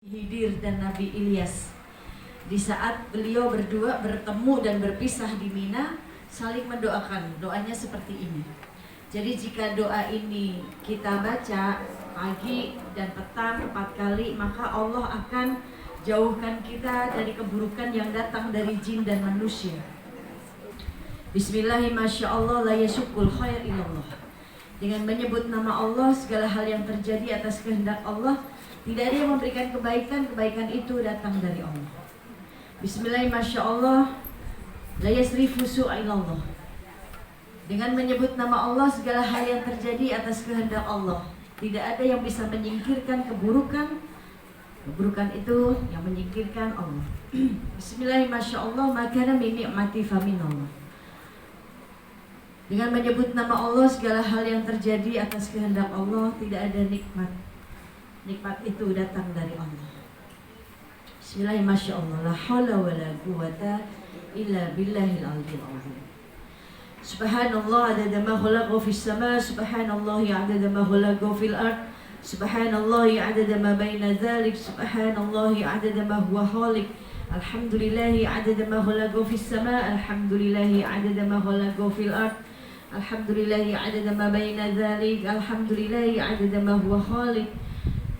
Khidir dan Nabi Ilyas. Di saat beliau berdua bertemu dan berpisah di Mina, saling mendoakan. Doanya seperti ini. Jadi jika doa ini kita baca pagi dan petang 4 kali, maka Allah akan jauhkan kita dari keburukan yang datang dari jin dan manusia. Bismillahirrahmanirrahim. Masyaallah la yasukul khair ilallah. Dengan menyebut nama Allah, segala hal yang terjadi atas kehendak Allah. Tidak ada yang memberikan kebaikan, kebaikan itu datang dari Allah. Bismillahirrahmanirrahim. Masyaallah la yasrifu su'a ilallah. Dengan menyebut nama Allah, segala hal yang terjadi atas kehendak Allah. Tidak ada yang bisa menyingkirkan keburukan. Keburukan itu yang menyingkirkan Allah. Bismillahirrahmanirrahim. Masyaallah makana min ni'mati faminallah. Dengan menyebut nama Allah, segala hal yang terjadi atas kehendak Allah. Tidak ada nikmat. Nikmat itu datang dari Allah. Bismillahirrahmanirrahim. Masyaallah la haula wala quwata illa billahil aliyyil azim. Subhanallah adada ma khalaqa fis sama, subhanallah adada ma khalaqa fil ard, subhanallah adada ma baina dzalik, subhanallah adada ma huwa khaliq. Alhamdulillah adada ma khalaqa fis sama, alhamdulillah adada ma khalaqa fil ard, alhamdulillah adada ma baina dzalik, alhamdulillah adada ma huwa khaliq.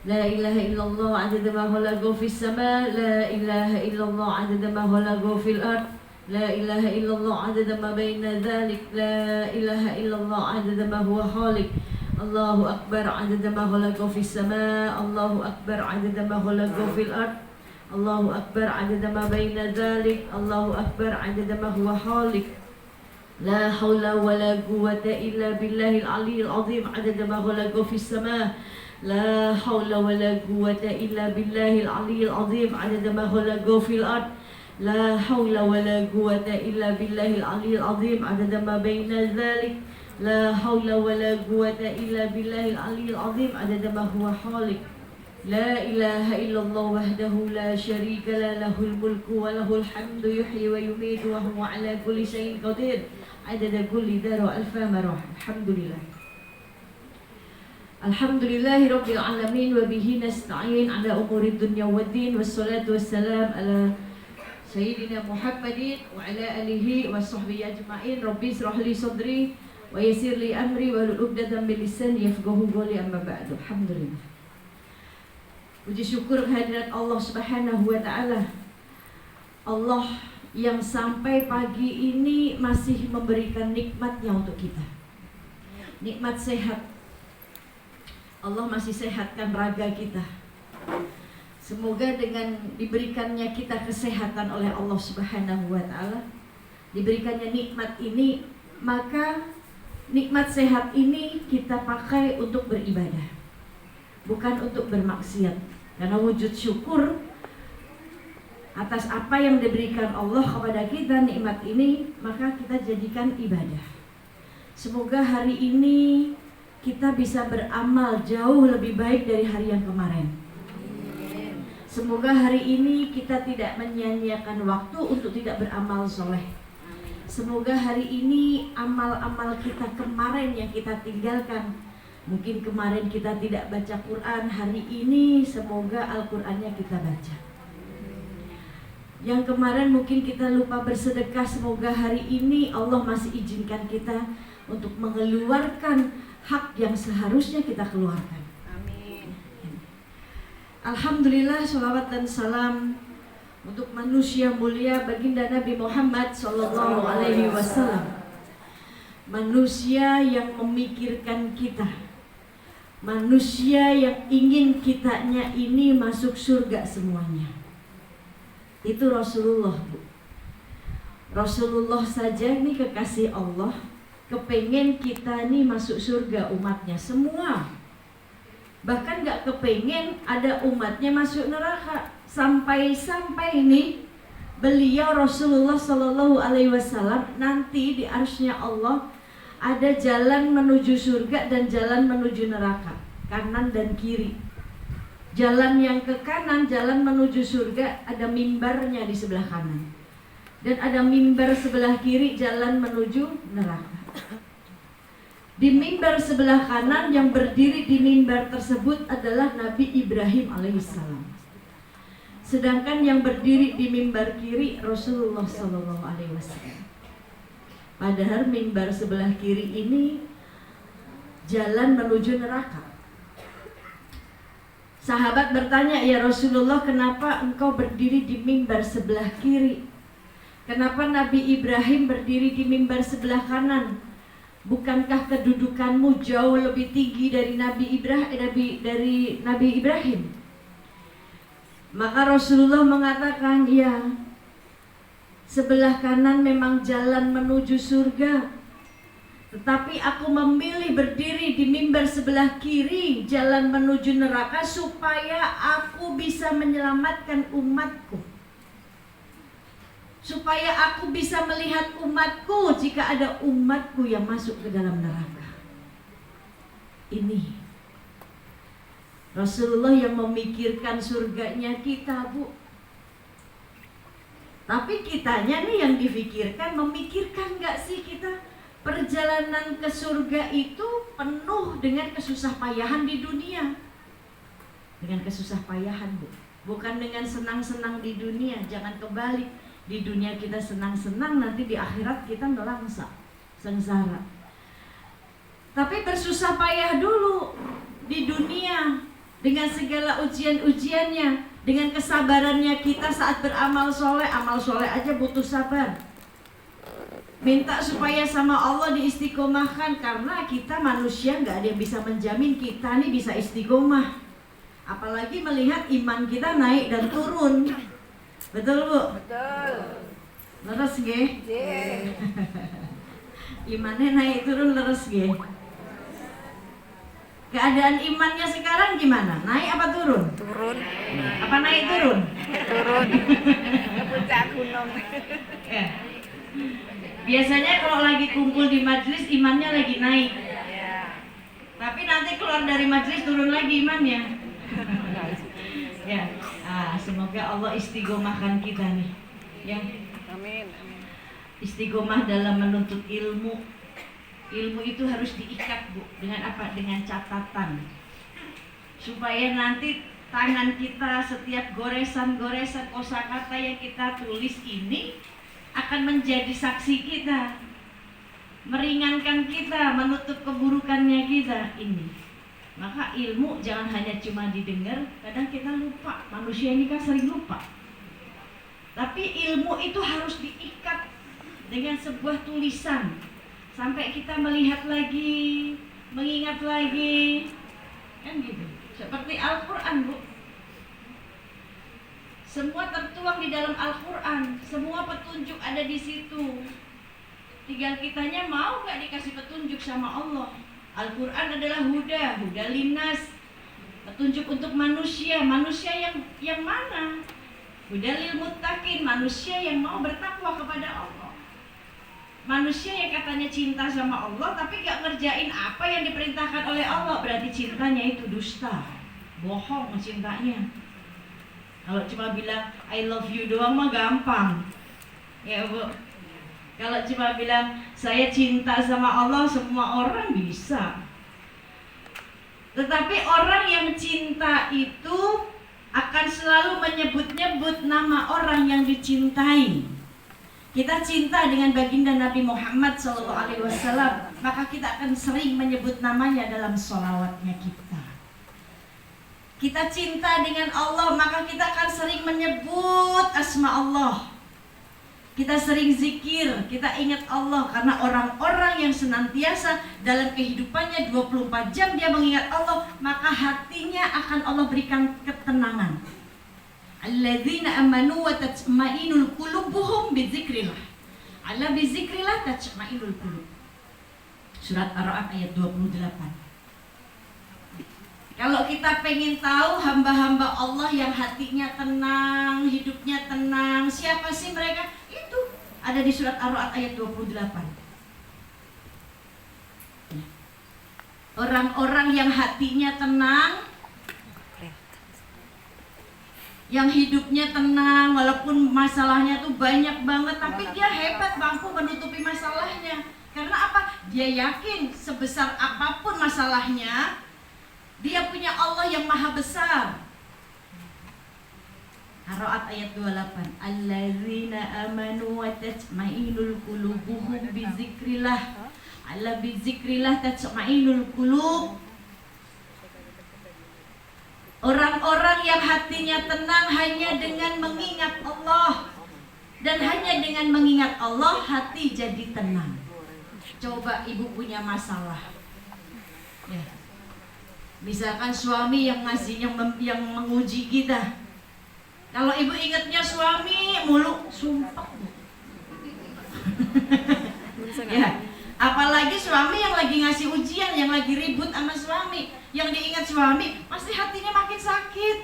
La ilaha illallah adada ma khalaqa fis sama, la ilaha illallah adada ma khalaqa fil ard, la ilaha illallah adada ma baina dzalik, la ilaha illallah adada ma huwa khaliq. Allahu akbar adada ma khalaqa fis sama, Allahu akbar adada ma khalaqa fil ard, Allahu akbar adada ma baina dzalik, Allahu akbar adada ma huwa khaliq. La haula wala quwwata illa billahil aliyyil azim adada ma khalaqa fis sama. La haula wala quwwata illa billahil aliyyil azim adada ma khalaqa fil ard. La haula wala quwwata illa billahil aliyyil azim adada ma baina dzalik. La haula wala quwwata illa billahil aliyyil azim adada ma huwa khaliq. La ilaha illallah wahdahu la syarika la lahul mulku wa lahul hamdu yuhyi wa yumiitu wa huwa ala kulli syai'in qadir. Adada kulli dara alfa marah. Alhamdulillah. Alhamdulillahi Rabbil Alamin wa bihi nasta'in ala umuri dunya waddin, wassalatu wassalam ala Sayyidina Muhammadin wa ala alihi wa sahbihi ajma'in. Rabbi israh li sadri wa yassir li amri wa hlul 'uqdatam min lisani yafqahu qawli, amma ba'du. Alhamdulillah. Puji syukur kehadirat Allah Subhanahu wa taala. Allah yang sampai pagi ini masih memberikan nikmatnya untuk kita. Nikmat sehat. Allah masih sehatkan raga kita. Semoga dengan diberikannya kita kesehatan oleh Allah Subhanahu wa taala, diberikannya nikmat ini, maka nikmat sehat ini kita pakai untuk beribadah, bukan untuk bermaksiat. Karena wujud syukur atas apa yang diberikan Allah kepada kita, nikmat ini, maka kita jadikan ibadah. Semoga hari ini kita bisa beramal jauh lebih baik dari hari yang kemarin. Semoga hari ini kita tidak menyia-nyiakan waktu untuk tidak beramal soleh. Semoga hari ini amal-amal kita kemarin yang kita tinggalkan, mungkin kemarin kita tidak baca Quran, hari ini semoga Al-Qurannya kita baca. Yang kemarin mungkin kita lupa bersedekah, semoga hari ini Allah masih izinkan kita untuk mengeluarkan hak yang seharusnya kita keluarkan. Amin. Alhamdulillah, sholawat dan salam untuk manusia mulia baginda Nabi Muhammad sallallahu alaihi wasallam. Manusia yang memikirkan kita, manusia yang ingin kitanya ini masuk surga semuanya. Itu Rasulullah, Bu. Rasulullah saja ini kekasih Allah, kepengen kita nih masuk surga umatnya semua. Bahkan gak kepengen ada umatnya masuk neraka. Sampai-sampai ini beliau Rasulullah Sallallahu Alaihi Wasallam nanti di arsy-Nya Allah ada jalan menuju surga dan jalan menuju neraka, kanan dan kiri. Jalan yang ke kanan, jalan menuju surga, ada mimbarnya di sebelah kanan, dan ada mimbar sebelah kiri, jalan menuju neraka. Di mimbar sebelah kanan yang berdiri di mimbar tersebut adalah Nabi Ibrahim alaihissalam. Sedangkan yang berdiri di mimbar kiri Rasulullah Sallallahu Alaihi Wasallam. Padahal mimbar sebelah kiri ini jalan menuju neraka. Sahabat bertanya, ya Rasulullah, kenapa engkau berdiri di mimbar sebelah kiri? Kenapa Nabi Ibrahim berdiri di mimbar sebelah kanan? Bukankah kedudukanmu jauh lebih tinggi dari Nabi Ibrahim? Maka Rasulullah mengatakan, ya, sebelah kanan memang jalan menuju surga, tetapi aku memilih berdiri di mimbar sebelah kiri, jalan menuju neraka, supaya aku bisa menyelamatkan umatku, supaya aku bisa melihat umatku jika ada umatku yang masuk ke dalam neraka. Ini Rasulullah yang memikirkan surganya kita, Bu. Tapi kitanya nih yang difikirkan, memikirkan gak sih kita perjalanan ke surga itu penuh dengan kesusah payahan di dunia. Dengan kesusah payahan, Bu. Bukan dengan senang-senang di dunia. Jangan kebalik. Di dunia kita senang-senang, nanti di akhirat kita nelangsa, sengsara. Tapi bersusah payah dulu di dunia dengan segala ujian-ujiannya, dengan kesabarannya kita saat beramal soleh. Amal soleh aja butuh sabar. Minta supaya sama Allah diistiqomahkan, karena kita manusia nggak ada yang bisa menjamin kita nih bisa istiqomah. Apalagi melihat iman kita naik dan turun. Betul, Bu? Betul. Leres nggih? Nggih. Imannya naik turun leres nggih? Keadaan imannya sekarang gimana? Naik apa turun? Turun. Apa naik turun? Turun. Ke puncak gunung. Ya. Biasanya kalau lagi kumpul di majelis imannya lagi naik. Tapi nanti keluar dari majelis turun lagi imannya. Ya. Semoga Allah istiqomahkan kita nih. Ya. Amin. Istiqomah dalam menuntut ilmu. Ilmu itu harus diikat, Bu. Dengan apa? Dengan catatan. Supaya nanti tangan kita setiap goresan-goresan kosakata yang kita tulis ini akan menjadi saksi kita, meringankan kita, menutup keburukannya kita ini. Maka ilmu jangan hanya cuma didengar. Kadang kita lupa, manusia ini kan sering lupa. Tapi ilmu itu harus diikat dengan sebuah tulisan, sampai kita melihat lagi, mengingat lagi, kan gitu. Seperti Al-Quran, Bu. Semua tertuang di dalam Al-Quran, semua petunjuk ada di situ. Tinggal kitanya mau gak dikasih petunjuk sama Allah. Al-Quran adalah huda linnas, petunjuk untuk manusia. Manusia yang mana? Huda lil muttaqin, manusia yang mau bertakwa kepada Allah. Manusia yang katanya cinta sama Allah tapi gak ngerjain apa yang diperintahkan oleh Allah, berarti cintanya itu dusta, bohong cintanya. Kalau cuma bilang I love you doang mah gampang, ya Bu. Kalau cuma bilang saya cinta sama Allah, semua orang bisa. Tetapi orang yang cinta itu akan selalu menyebut-nyebut nama orang yang dicintai. Kita cinta dengan baginda Nabi Muhammad SAW, maka kita akan sering menyebut namanya dalam sholawatnya kita. Kita cinta dengan Allah, maka kita akan sering menyebut asma Allah. Kita sering zikir, kita ingat Allah. Karena orang-orang yang senantiasa dalam kehidupannya 24 jam dia mengingat Allah, maka hatinya akan Allah berikan ketenangan. Alladzina amanu wa tatma'inul qulubuhum bizikrillah. Ala bizikrillah tatma'inul qulub. Surat Ar-Ra'd ayat 28. Kalau kita pengen tahu hamba-hamba Allah yang hatinya tenang, hidupnya tenang, siapa sih mereka? Itu ada di surat Ar-Ra'd ayat 28. Orang-orang yang hatinya tenang, yang hidupnya tenang, walaupun masalahnya tuh banyak banget, tapi dia hebat, mampu menutupi masalahnya. Karena apa? Dia yakin sebesar apapun masalahnya, dia punya Allah yang maha besar. Ar-Ra'd ayat 28. Alladzina amanu wa tatma'innul qulubuhum bizikrillah. Ala bizikrillah tatma'innul qulub. Orang-orang yang hatinya tenang hanya dengan mengingat Allah. Dan hanya dengan mengingat Allah hati jadi tenang. Coba ibu punya masalah. Ya. Misalkan suami yang ngasih yang menguji kita. Kalau ibu ingatnya suami mulu, sumpah. Ya, apalagi suami yang lagi ngasih ujian, yang lagi ribut sama suami, yang diingat suami, pasti hatinya makin sakit.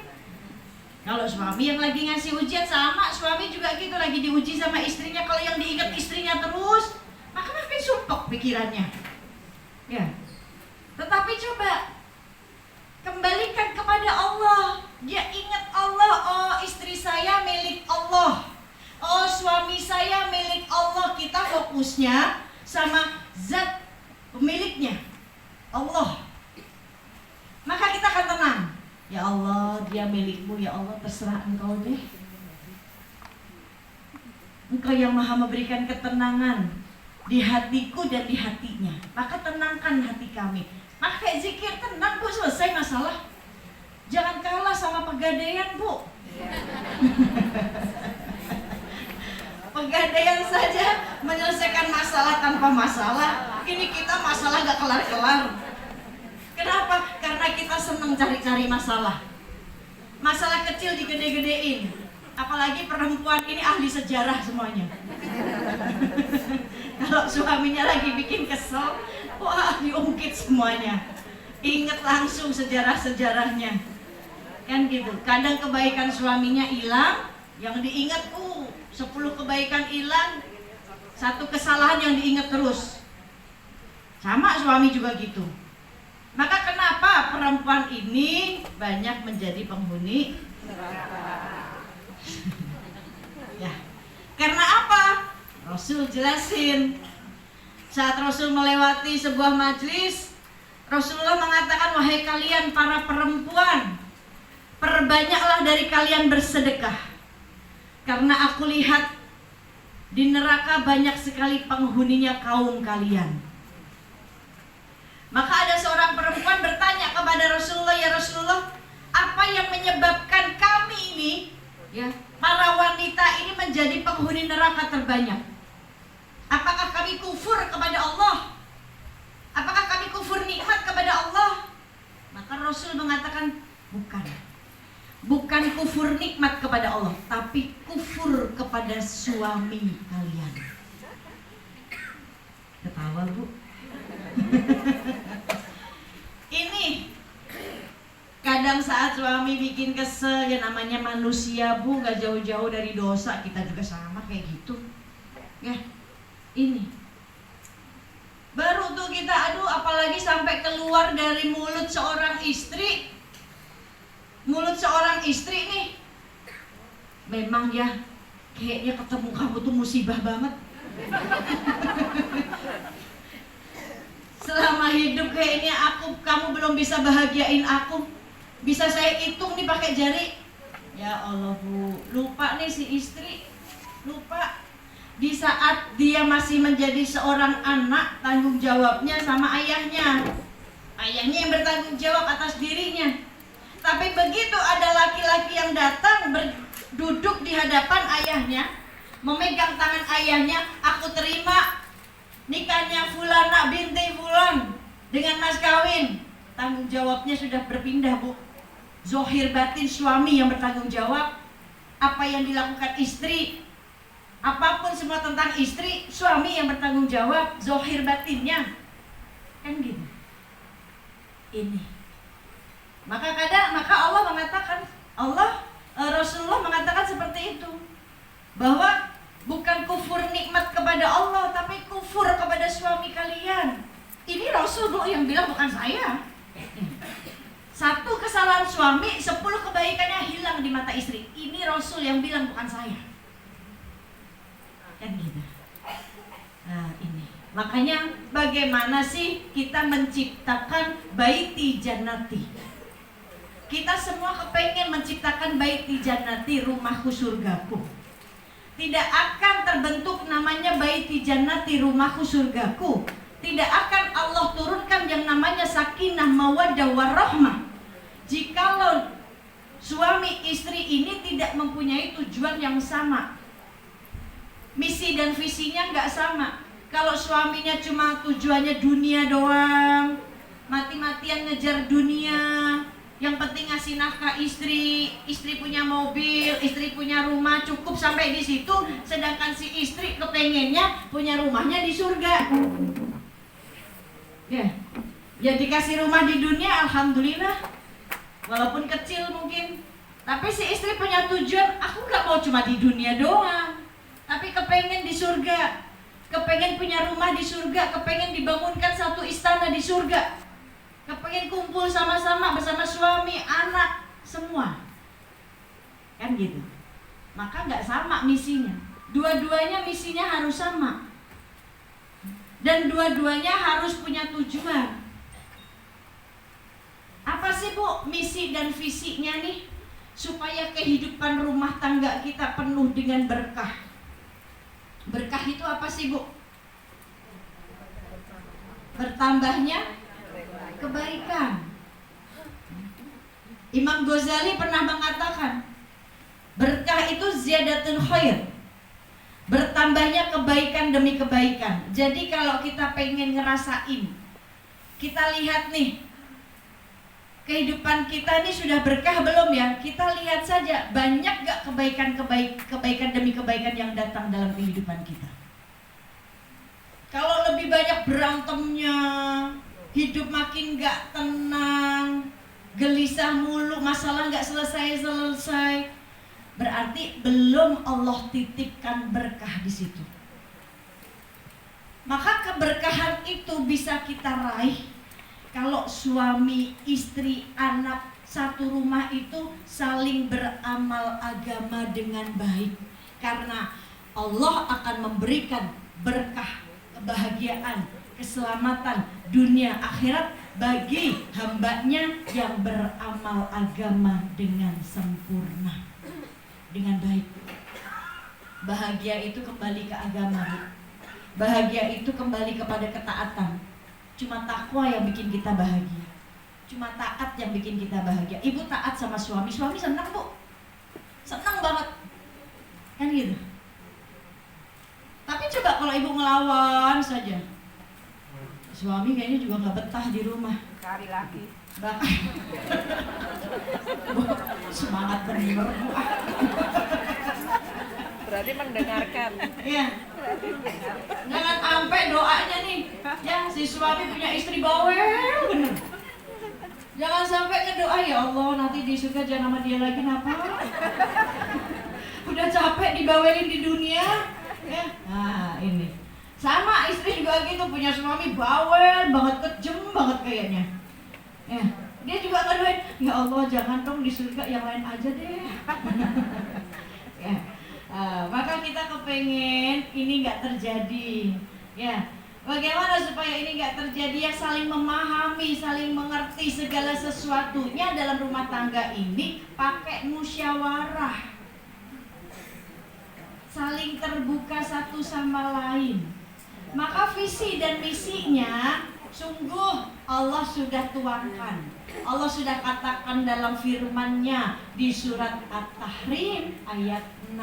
Kalau suami yang lagi ngasih ujian sama, suami juga gitu lagi diuji sama istrinya. Kalau yang diingat istrinya terus, maka makin sumpah pikirannya. Ya, tetapi coba kembalikan kepada Allah. Dia ingat Allah. Oh, istri saya milik Allah. Oh, suami saya milik Allah. Kita fokusnya sama zat pemiliknya, Allah. Maka kita akan tenang. Ya Allah, dia milikmu. Ya Allah, terserah engkau deh. Engkau yang maha memberikan ketenangan di hatiku dan di hatinya. Maka tenangkan hati kami. Pakai zikir, tenang Bu, selesai masalah. Jangan kalah sama pegadaian Bu. Pegadaian saja menyelesaikan masalah tanpa masalah. Ini kita masalah gak kelar-kelar. Kenapa? Karena kita senang cari-cari masalah. Masalah kecil digede-gedein. Apalagi perempuan ini ahli sejarah semuanya. Kalau suaminya lagi bikin kesel, wah diungkit semuanya. Ingat langsung sejarah-sejarahnya. Kan gitu. Kadang kebaikan suaminya hilang, yang diingat 10 kebaikan hilang, 1 kesalahan yang diingat terus. Sama suami juga gitu. Maka kenapa perempuan ini banyak menjadi penghuni neraka? Ya. Karena apa? Rasul jelasin. Saat Rasul melewati sebuah majelis, Rasulullah mengatakan, wahai kalian para perempuan, perbanyaklah dari kalian bersedekah. Karena aku lihat di neraka banyak sekali penghuninya kaum kalian. Maka ada seorang perempuan bertanya kepada Rasulullah, ya Rasulullah, apa yang menyebabkan kami ini, ya, para wanita ini menjadi penghuni neraka terbanyak? Apakah kami kufur kepada Allah? Apakah kami kufur nikmat kepada Allah? Maka Rasul mengatakan, bukan kufur nikmat kepada Allah, tapi kufur kepada suami kalian. Ketawa Bu. Ini kadang saat suami bikin kesel, ya namanya manusia Bu, gak jauh-jauh dari dosa. Kita juga sama kayak gitu. Ya, ini baru tuh kita, aduh, apalagi sampai keluar dari mulut seorang istri. Mulut seorang istri nih, memang ya, kayaknya ketemu kamu tuh musibah banget. Selama hidup kayaknya kamu belum bisa bahagiain aku. Bisa saya hitung nih pakai jari. Ya Allah Bu, lupa nih si istri. Lupa. Di saat dia masih menjadi seorang anak, tanggung jawabnya sama ayahnya. Ayahnya yang bertanggung jawab atas dirinya. Tapi begitu ada laki-laki yang datang duduk di hadapan ayahnya, memegang tangan ayahnya, aku terima nikahnya Fulana binti Fulan dengan mas kawin. Tanggung jawabnya sudah berpindah Bu. Zohir batin suami yang bertanggung jawab. Apa yang dilakukan istri, apapun semua tentang istri, suami yang bertanggung jawab. Zohir batinnya. Kan gitu. Ini. Maka Allah mengatakan, Rasulullah mengatakan seperti itu, bahwa bukan kufur nikmat kepada Allah, tapi kufur kepada suami kalian. Ini Rasulullah yang bilang, bukan saya. 1 kesalahan suami, 10 kebaikannya hilang di mata istri. Ini Rasul yang bilang, bukan saya. Kan gitu. Nah ini, makanya bagaimana sih kita menciptakan baiti jannati, Kita semua kepengen menciptakan baiti jannati, rumahku surgaku. Tidak akan terbentuk namanya baiti jannati, rumahku surgaku. Tidak akan Allah turunkan yang namanya sakinah, mawaddah, warahmah jikalau suami istri ini tidak mempunyai tujuan yang sama. Misi dan visinya nggak sama. Kalau suaminya cuma tujuannya dunia doang, mati-matian ngejar dunia, yang penting ngasih nafkah istri, istri punya mobil, istri punya rumah, cukup sampai di situ. Sedangkan si istri kepengennya punya rumahnya di surga. Ya dikasih rumah di dunia, alhamdulillah, walaupun kecil mungkin. Tapi si istri punya tujuan, aku gak mau cuma di dunia doang, tapi kepengen di surga, kepengen punya rumah di surga, kepengen dibangunkan satu istana di surga, kepengen kumpul sama-sama bersama suami, anak, semua. Kan gitu. Maka gak sama misinya. Dua-duanya misinya harus sama. Dan dua-duanya harus punya tujuan. Apa sih Bu misi dan visinya nih? Supaya kehidupan rumah tangga kita penuh dengan berkah. Berkah itu apa sih Bu? Bertambahnya kebaikan. Imam Ghazali pernah mengatakan, berkah itu ziyadatul khair, bertambahnya kebaikan demi kebaikan. Jadi kalau kita pengen ngerasain, kita lihat nih, kehidupan kita ini sudah berkah belum ya? Kita lihat saja, banyak gak kebaikan demi kebaikan yang datang dalam kehidupan kita. Kalau lebih banyak berantemnya, hidup makin gak tenang, gelisah mulu, masalah gak selesai-selesai, berarti belum Allah titipkan berkah di situ. Maka keberkahan itu bisa kita raih kalau suami, istri, anak satu rumah itu saling beramal agama dengan baik. Karena Allah akan memberikan berkah, kebahagiaan, keselamatan dunia akhirat bagi hambanya yang beramal agama dengan sempurna, dengan baik. Bahagia itu kembali ke agama. Bahagia itu kembali kepada ketaatan. Cuma takwa yang bikin kita bahagia. Cuma taat yang bikin kita bahagia. Ibu taat sama suami, suami senang Bu, senang banget, kan gitu. Tapi coba kalau ibu ngelawan saja, suami kayaknya juga nggak betah di rumah. Cari lagi. Semangat bener. Berarti mendengarkan. Iya. Jangan sampai doanya nih, ya si suami punya istri bawel bener. Jangan sampai ke doa, ya Allah nanti di surga jangan sama dia lagi, napa? Udah capek dibawelin di dunia, ya. Nah ini sama istri juga gitu, punya suami bawel banget, kejem banget kayaknya. Ya, dia juga ngedoain, ya Allah jangan dong di surga, yang lain aja deh. Ya. Maka kita kepengen ini nggak terjadi, ya. Bagaimana supaya ini nggak terjadi? Ya saling memahami, saling mengerti segala sesuatunya dalam rumah tangga ini pakai musyawarah, saling terbuka satu sama lain. Maka visi dan misinya sungguh Allah sudah tuangkan. Allah sudah katakan dalam firman-Nya di surat At-Tahrim ayat 6.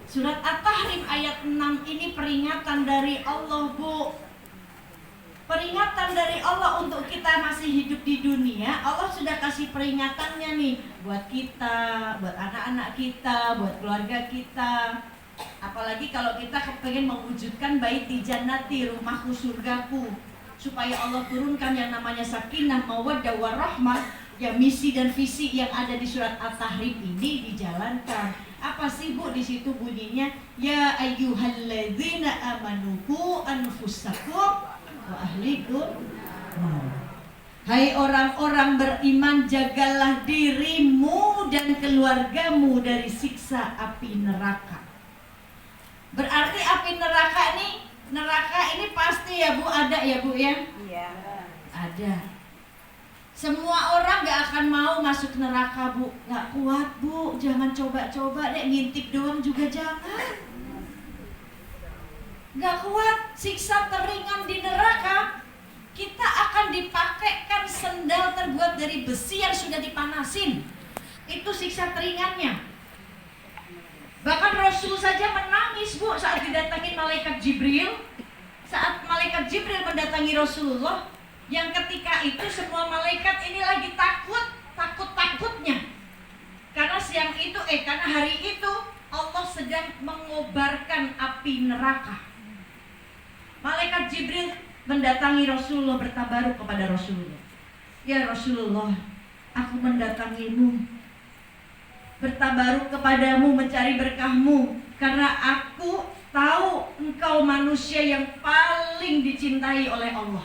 Surat At-Tahrim ayat 6 ini peringatan dari Allah Bu. Peringatan dari Allah untuk kita masih hidup di dunia. Allah sudah kasih peringatannya nih buat kita, buat anak-anak kita, buat keluarga kita. Apalagi kalau kita kepengen mewujudkan baiti jannati, rumahku surgaku, supaya Allah turunkan yang namanya sakinah, mawaddah, warahmah. Ya misi dan visi yang ada di surat At-Tahrim ini dijalankan. Apa sih Bu di situ bunyinya? Ya ayyuhalladzina amanu qu anfusakum wa ahlikum. Hai orang-orang beriman, jagalah dirimu dan keluargamu dari siksa api neraka. Berarti api neraka ini pasti ya Bu, ada ya Bu ya? Iya. Ada. Semua orang gak akan mau masuk neraka, Bu. Gak kuat, Bu. Jangan coba-coba deh, ngintip doang juga jangan. Gak kuat, siksa teringan di neraka. Kita akan dipakaikan sendal terbuat dari besi yang sudah dipanasin. Itu siksa teringannya. Bahkan Rasul saja menangis, Bu, saat didatangi malaikat Jibril. Saat malaikat Jibril mendatangi Rasulullah, yang ketika itu semua malaikat ini lagi takut-takutnya. Karena karena hari itu Allah sedang mengobarkan api neraka. Malaikat Jibril mendatangi Rasulullah, bertabaruk kepada Rasulullah. Ya Rasulullah, aku mendatangimu, bertabaruk kepadamu, mencari berkahmu, karena aku tahu engkau manusia yang paling dicintai oleh Allah.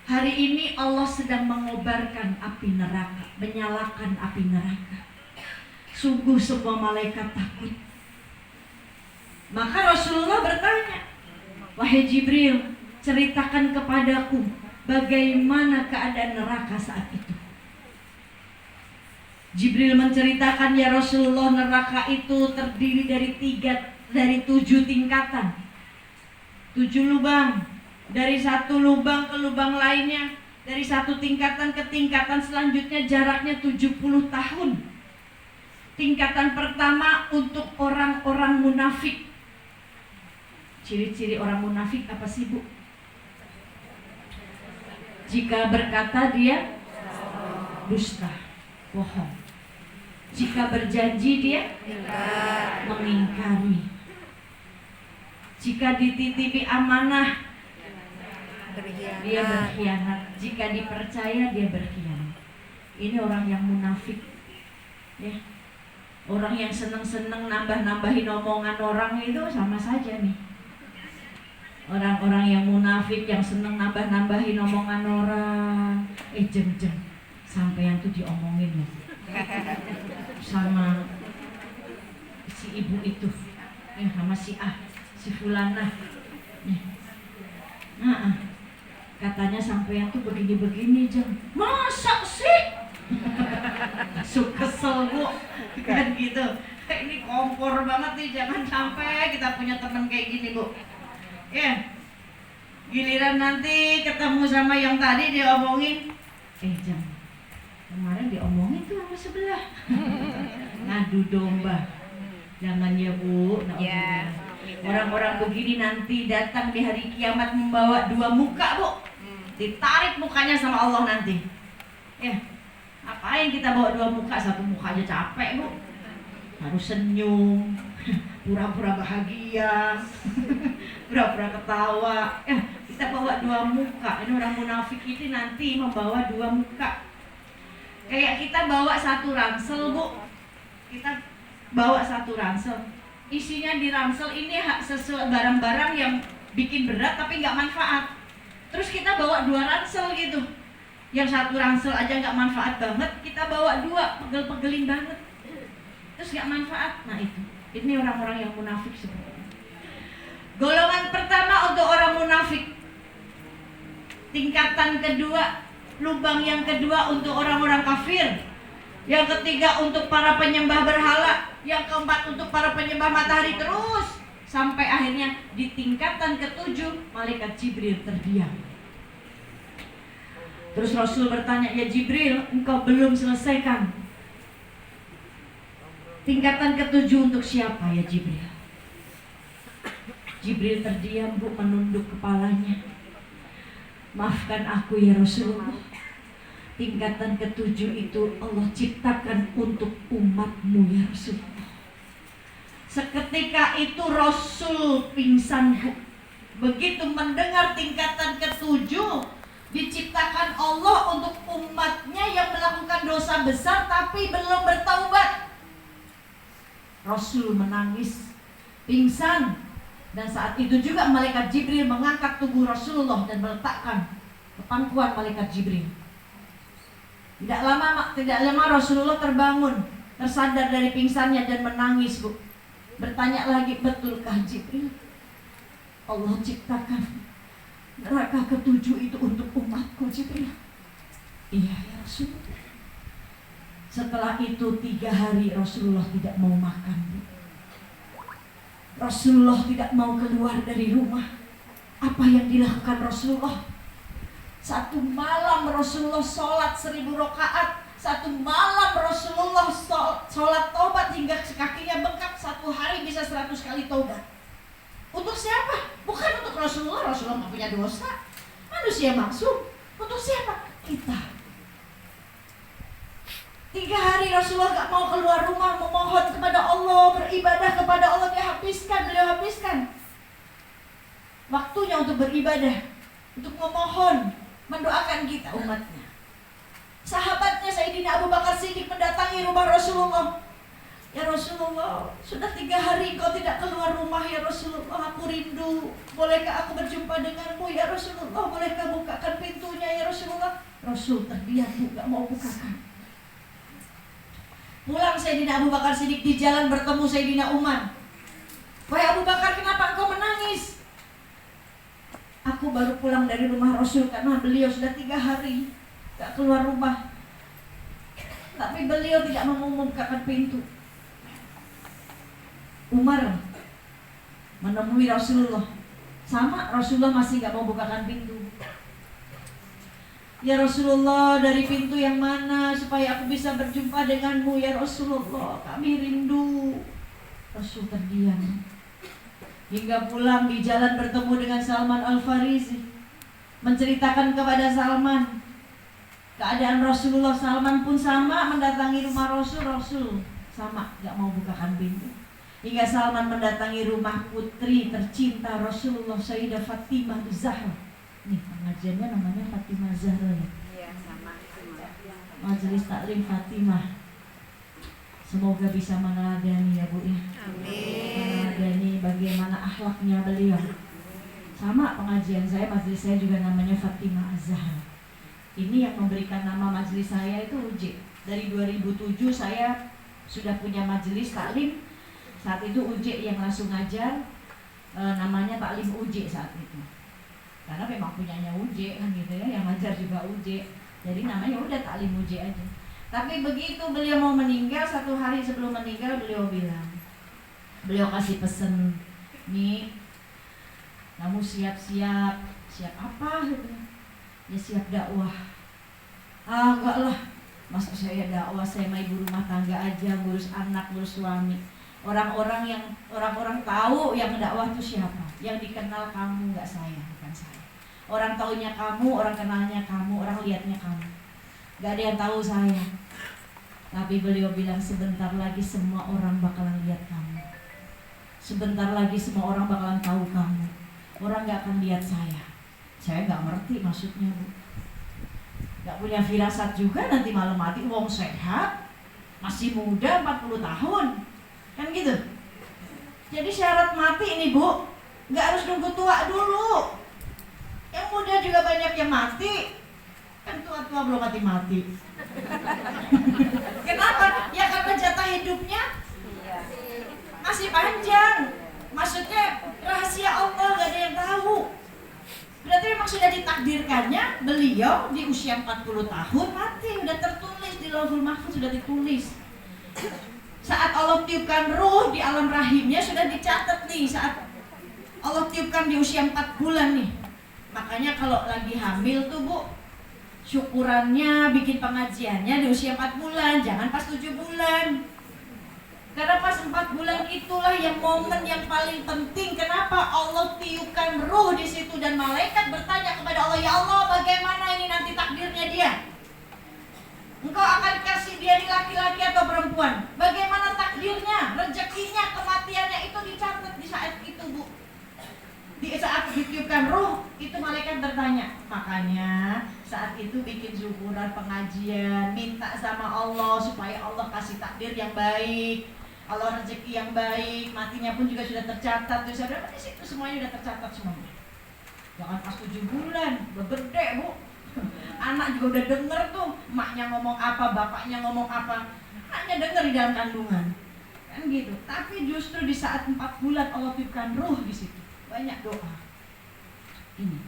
Hari ini Allah sedang mengobarkan api neraka, menyalakan api neraka. Sungguh semua malaikat takut. Maka Rasulullah bertanya, wahai Jibril, ceritakan kepadaku bagaimana keadaan neraka saat itu. Jibril menceritakan, ya Rasulullah, neraka itu terdiri dari 7 tingkatan, 7 lubang. Dari satu lubang ke lubang lainnya, dari satu tingkatan ke tingkatan selanjutnya jaraknya 70 tahun. Tingkatan pertama untuk orang-orang munafik. Ciri-ciri orang munafik apa sih, Bu? Jika berkata dia dusta, bohong. Jika berjanji dia mengingkari. Jika dititipi amanah dia berkhianat. Jika dipercaya dia berkhianat. Ini orang yang munafik, ya. Orang yang seneng-seneng nambah-nambahin omongan orang itu sama saja nih. Orang-orang yang munafik yang seneng nambah-nambahin omongan orang, jeng sampai yang tuh diomongin loh sama si ibu itu, sama si si fulanah, katanya sampai yang tuh begini-begini, jeng. Masa sih? Suka kesel, Bu. Kan gitu. Ini kompor banget nih, jangan sampai kita punya teman kayak gini, Bu. Ya. Giliran nanti ketemu sama yang tadi diomongin, jeng, kemarin diomongin tuh sama sebelah. Ngadu domba. Jangan ya, Bu. Ya. Orang-orang begini nanti datang di hari kiamat membawa 2 muka, Bu. Ditarik mukanya sama Allah nanti. Ya, ngapain kita bawa 2 muka? Satu muka aja capek, Bu. Harus senyum, pura-pura bahagia, pura-pura ketawa. Kita bawa 2 muka. Ini orang munafik ini nanti membawa 2 muka. Kayak kita bawa 1 ransel, Bu. Kita bawa 1 ransel. Isinya di ransel ini sesuai barang-barang yang bikin berat tapi nggak manfaat. Terus kita bawa 2 ransel gitu. Yang 1 ransel aja nggak manfaat banget, kita bawa 2, pegel-pegelin banget. Terus nggak manfaat. Nah itu. Ini orang-orang yang munafik seperti itu. Golongan pertama untuk orang munafik. Tingkatan kedua, lubang yang kedua untuk orang-orang kafir. Yang ketiga untuk para penyembah berhala. Yang keempat untuk para penyembah matahari, terus sampai akhirnya di tingkatan ke-7 malaikat Jibril terdiam. Terus Rasul bertanya, ya Jibril, engkau belum selesaikan tingkatan ke-7 untuk siapa ya Jibril? Jibril terdiam, Bu, menunduk kepalanya. Maafkan aku ya Rasulullah, tingkatan ke-7 itu Allah ciptakan untuk umatmu ya Rasulullah. Seketika itu Rasul pingsan, Bu. Begitu mendengar tingkatan ke-7 diciptakan Allah untuk umatnya yang melakukan dosa besar tapi belum bertaubat. Rasul menangis, pingsan. Dan saat itu juga malaikat Jibril mengangkat tubuh Rasulullah dan meletakkan ke pangkuan malaikat Jibril. Tidak lama Rasulullah terbangun, tersadar dari pingsannya dan menangis, Bu. Bertanya lagi, betulkah Jibril Allah ciptakan neraka ketujuh itu untuk umatku, Jibril. Iya ya Rasulullah. Setelah itu 3 hari Rasulullah tidak mau makan. Rasulullah tidak mau keluar dari rumah. Apa yang dilakukan Rasulullah? Satu malam Rasulullah sholat 1000 rakaat. Satu malam Rasulullah sholat taubat hingga kakinya bengkak. 1 hari bisa 100 kali taubat. Untuk siapa? Bukan untuk Rasulullah. Rasulullah nggak punya dosa. Manusia maksum. Untuk siapa? Kita. 3 hari Rasulullah gak mau keluar rumah, memohon kepada Allah, beribadah kepada Allah. Beliau habiskan waktunya untuk beribadah, untuk memohon, mendoakan kita umatnya. Sahabatnya Sayyidina Abu Bakar Siddiq mendatangi rumah Rasulullah. Ya Rasulullah, sudah 3 hari engkau tidak keluar rumah ya Rasulullah, aku rindu. Bolehkah aku berjumpa denganmu ya Rasulullah? Bolehkah bukakan pintunya ya Rasulullah? Rasul terdiam, gak mau bukakan. Pulang Sayyidina Abu Bakar Siddiq, di jalan bertemu Sayyidina Umar. Wahai Abu Bakar, kenapa engkau menangis? Aku baru pulang dari rumah Rasul karena beliau sudah 3 hari gak keluar rumah. Tapi beliau tidak mau membukakan pintu. Umar menemui Rasulullah. Sama, Rasulullah masih gak mau bukakan pintu. Ya Rasulullah, dari pintu yang mana supaya aku bisa berjumpa denganmu ya Rasulullah, kami rindu. Rasul terdiam. Hingga pulang di jalan bertemu dengan Salman Al-Farisi, menceritakan kepada Salman keadaan Rasulullah. Salman pun sama mendatangi rumah Rasul. Rasul sama gak mau bukakan pintu. Hingga Salman mendatangi rumah putri tercinta Rasulullah, Sayyidah Fatimah Zahra. Nih pengajiannya namanya Fatimah Zahra ya. Iya, sama. Majelis Taklim Fatimah. Semoga bisa meneladani ya Bu ya. Amin. Meneladani bagaimana akhlaknya beliau. Sama pengajian saya, majelis saya juga namanya Fatimah Az-Zahra. Ini yang memberikan nama majelis saya itu UJ. Dari 2007 saya sudah punya majelis taklim. Saat itu UJ yang langsung ngajar, namanya Taklim UJ saat itu. Karena memang punyanya UJ kan gitu ya, yang ngajar juga UJ. Jadi namanya udah Taklim UJ aja. Tapi begitu beliau mau meninggal, 1 hari sebelum meninggal beliau bilang, beliau kasih pesen, nih kamu siap-siap. Siap apa? Ya siap dakwah. Ah enggak lah, masa saya dakwah, saya mah ibu rumah tangga aja, ngurus anak, ngurus suami. Orang-orang tahu yang dakwah itu siapa. Yang dikenal kamu, enggak saya, bukan saya. Orang taunya kamu, orang kenalnya kamu, orang lihatnya kamu. Gak ada yang tahu saya. Tapi beliau bilang sebentar lagi semua orang bakalan lihat kamu. Sebentar lagi semua orang bakalan tahu kamu. Orang gak akan lihat saya. Saya gak ngerti maksudnya Bu. Gak punya firasat juga nanti malam mati. Wong sehat, masih muda 40 tahun. Kan gitu. Jadi syarat mati ini Bu, gak harus nunggu tua dulu. Yang muda juga banyak yang mati. Kan tua-tua belum mati-mati. Kenapa? Ya karena jatah hidupnya masih panjang. Maksudnya rahasia Allah gak ada yang tahu. Berarti memang sudah ditakdirkannya beliau di usia 40 tahun mati. Sudah tertulis di Lauhul Mahfuz, sudah ditulis. Saat Allah tiupkan ruh di alam rahimnya sudah dicatat nih. Saat Allah tiupkan di usia 4 bulan nih. Makanya kalau lagi hamil tuh Bu, syukurannya, bikin pengajiannya di usia 4 bulan, jangan pas 7 bulan. Karena pas 4 bulan itulah yang momen yang paling penting. Kenapa? Allah tiupkan ruh di situ dan malaikat bertanya kepada Allah, ya Allah, bagaimana ini nanti takdirnya dia? Engkau akan kasih dia di laki-laki atau perempuan? Bagaimana takdirnya, rezekinya, kematiannya, itu dicatat di saat itu Bu. Di saat ditiupkan ruh, itu malaikat bertanya. Makanya saat itu bikin syukuran, pengajian, minta sama Allah supaya Allah kasih takdir yang baik, Allah rezeki yang baik, matinya pun juga sudah tercatat. Tuh saya berapa di situ semuanya sudah tercatat semuanya. Jangan pas 7 bulan, udah gede Bu. Anak juga udah denger tuh, emaknya ngomong apa, bapaknya ngomong apa, hanya denger di dalam kandungan. Kan gitu. Tapi justru di saat 4 bulan Allah tiupkan ruh di situ. Banyak doa. Ini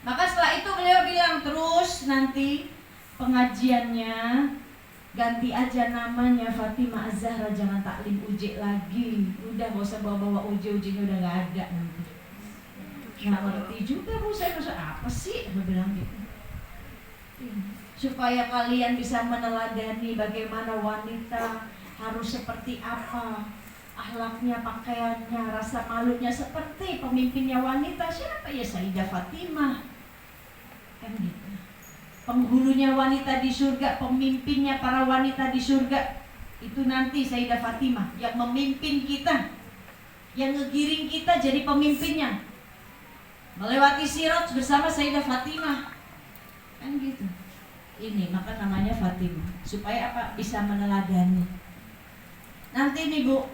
Maka setelah itu beliau bilang, terus nanti pengajiannya ganti aja namanya Fatimah Az-Zahra, jangan taklim uji lagi. Udah gak usah bawa-bawa uji-ujinya, udah gak ada nanti. Gak ngerti juga Bu, saya maksud apa sih? Dia bilang gitu. Supaya kalian bisa meneladani bagaimana wanita harus seperti apa, akhlaknya, pakaiannya, rasa malunya seperti pemimpinnya wanita. Siapa ya? Sayyidah Fatimah. Kan gitu. Penghulunya wanita di surga, pemimpinnya para wanita di surga. Itu nanti Sayyidah Fatimah yang memimpin kita, yang ngegiring kita jadi pemimpinnya. Melewati Sirat bersama Sayyidah Fatimah. Kan gitu. Ini maka namanya Fatimah. Supaya apa? Bisa meneladani. Nanti nih Bu,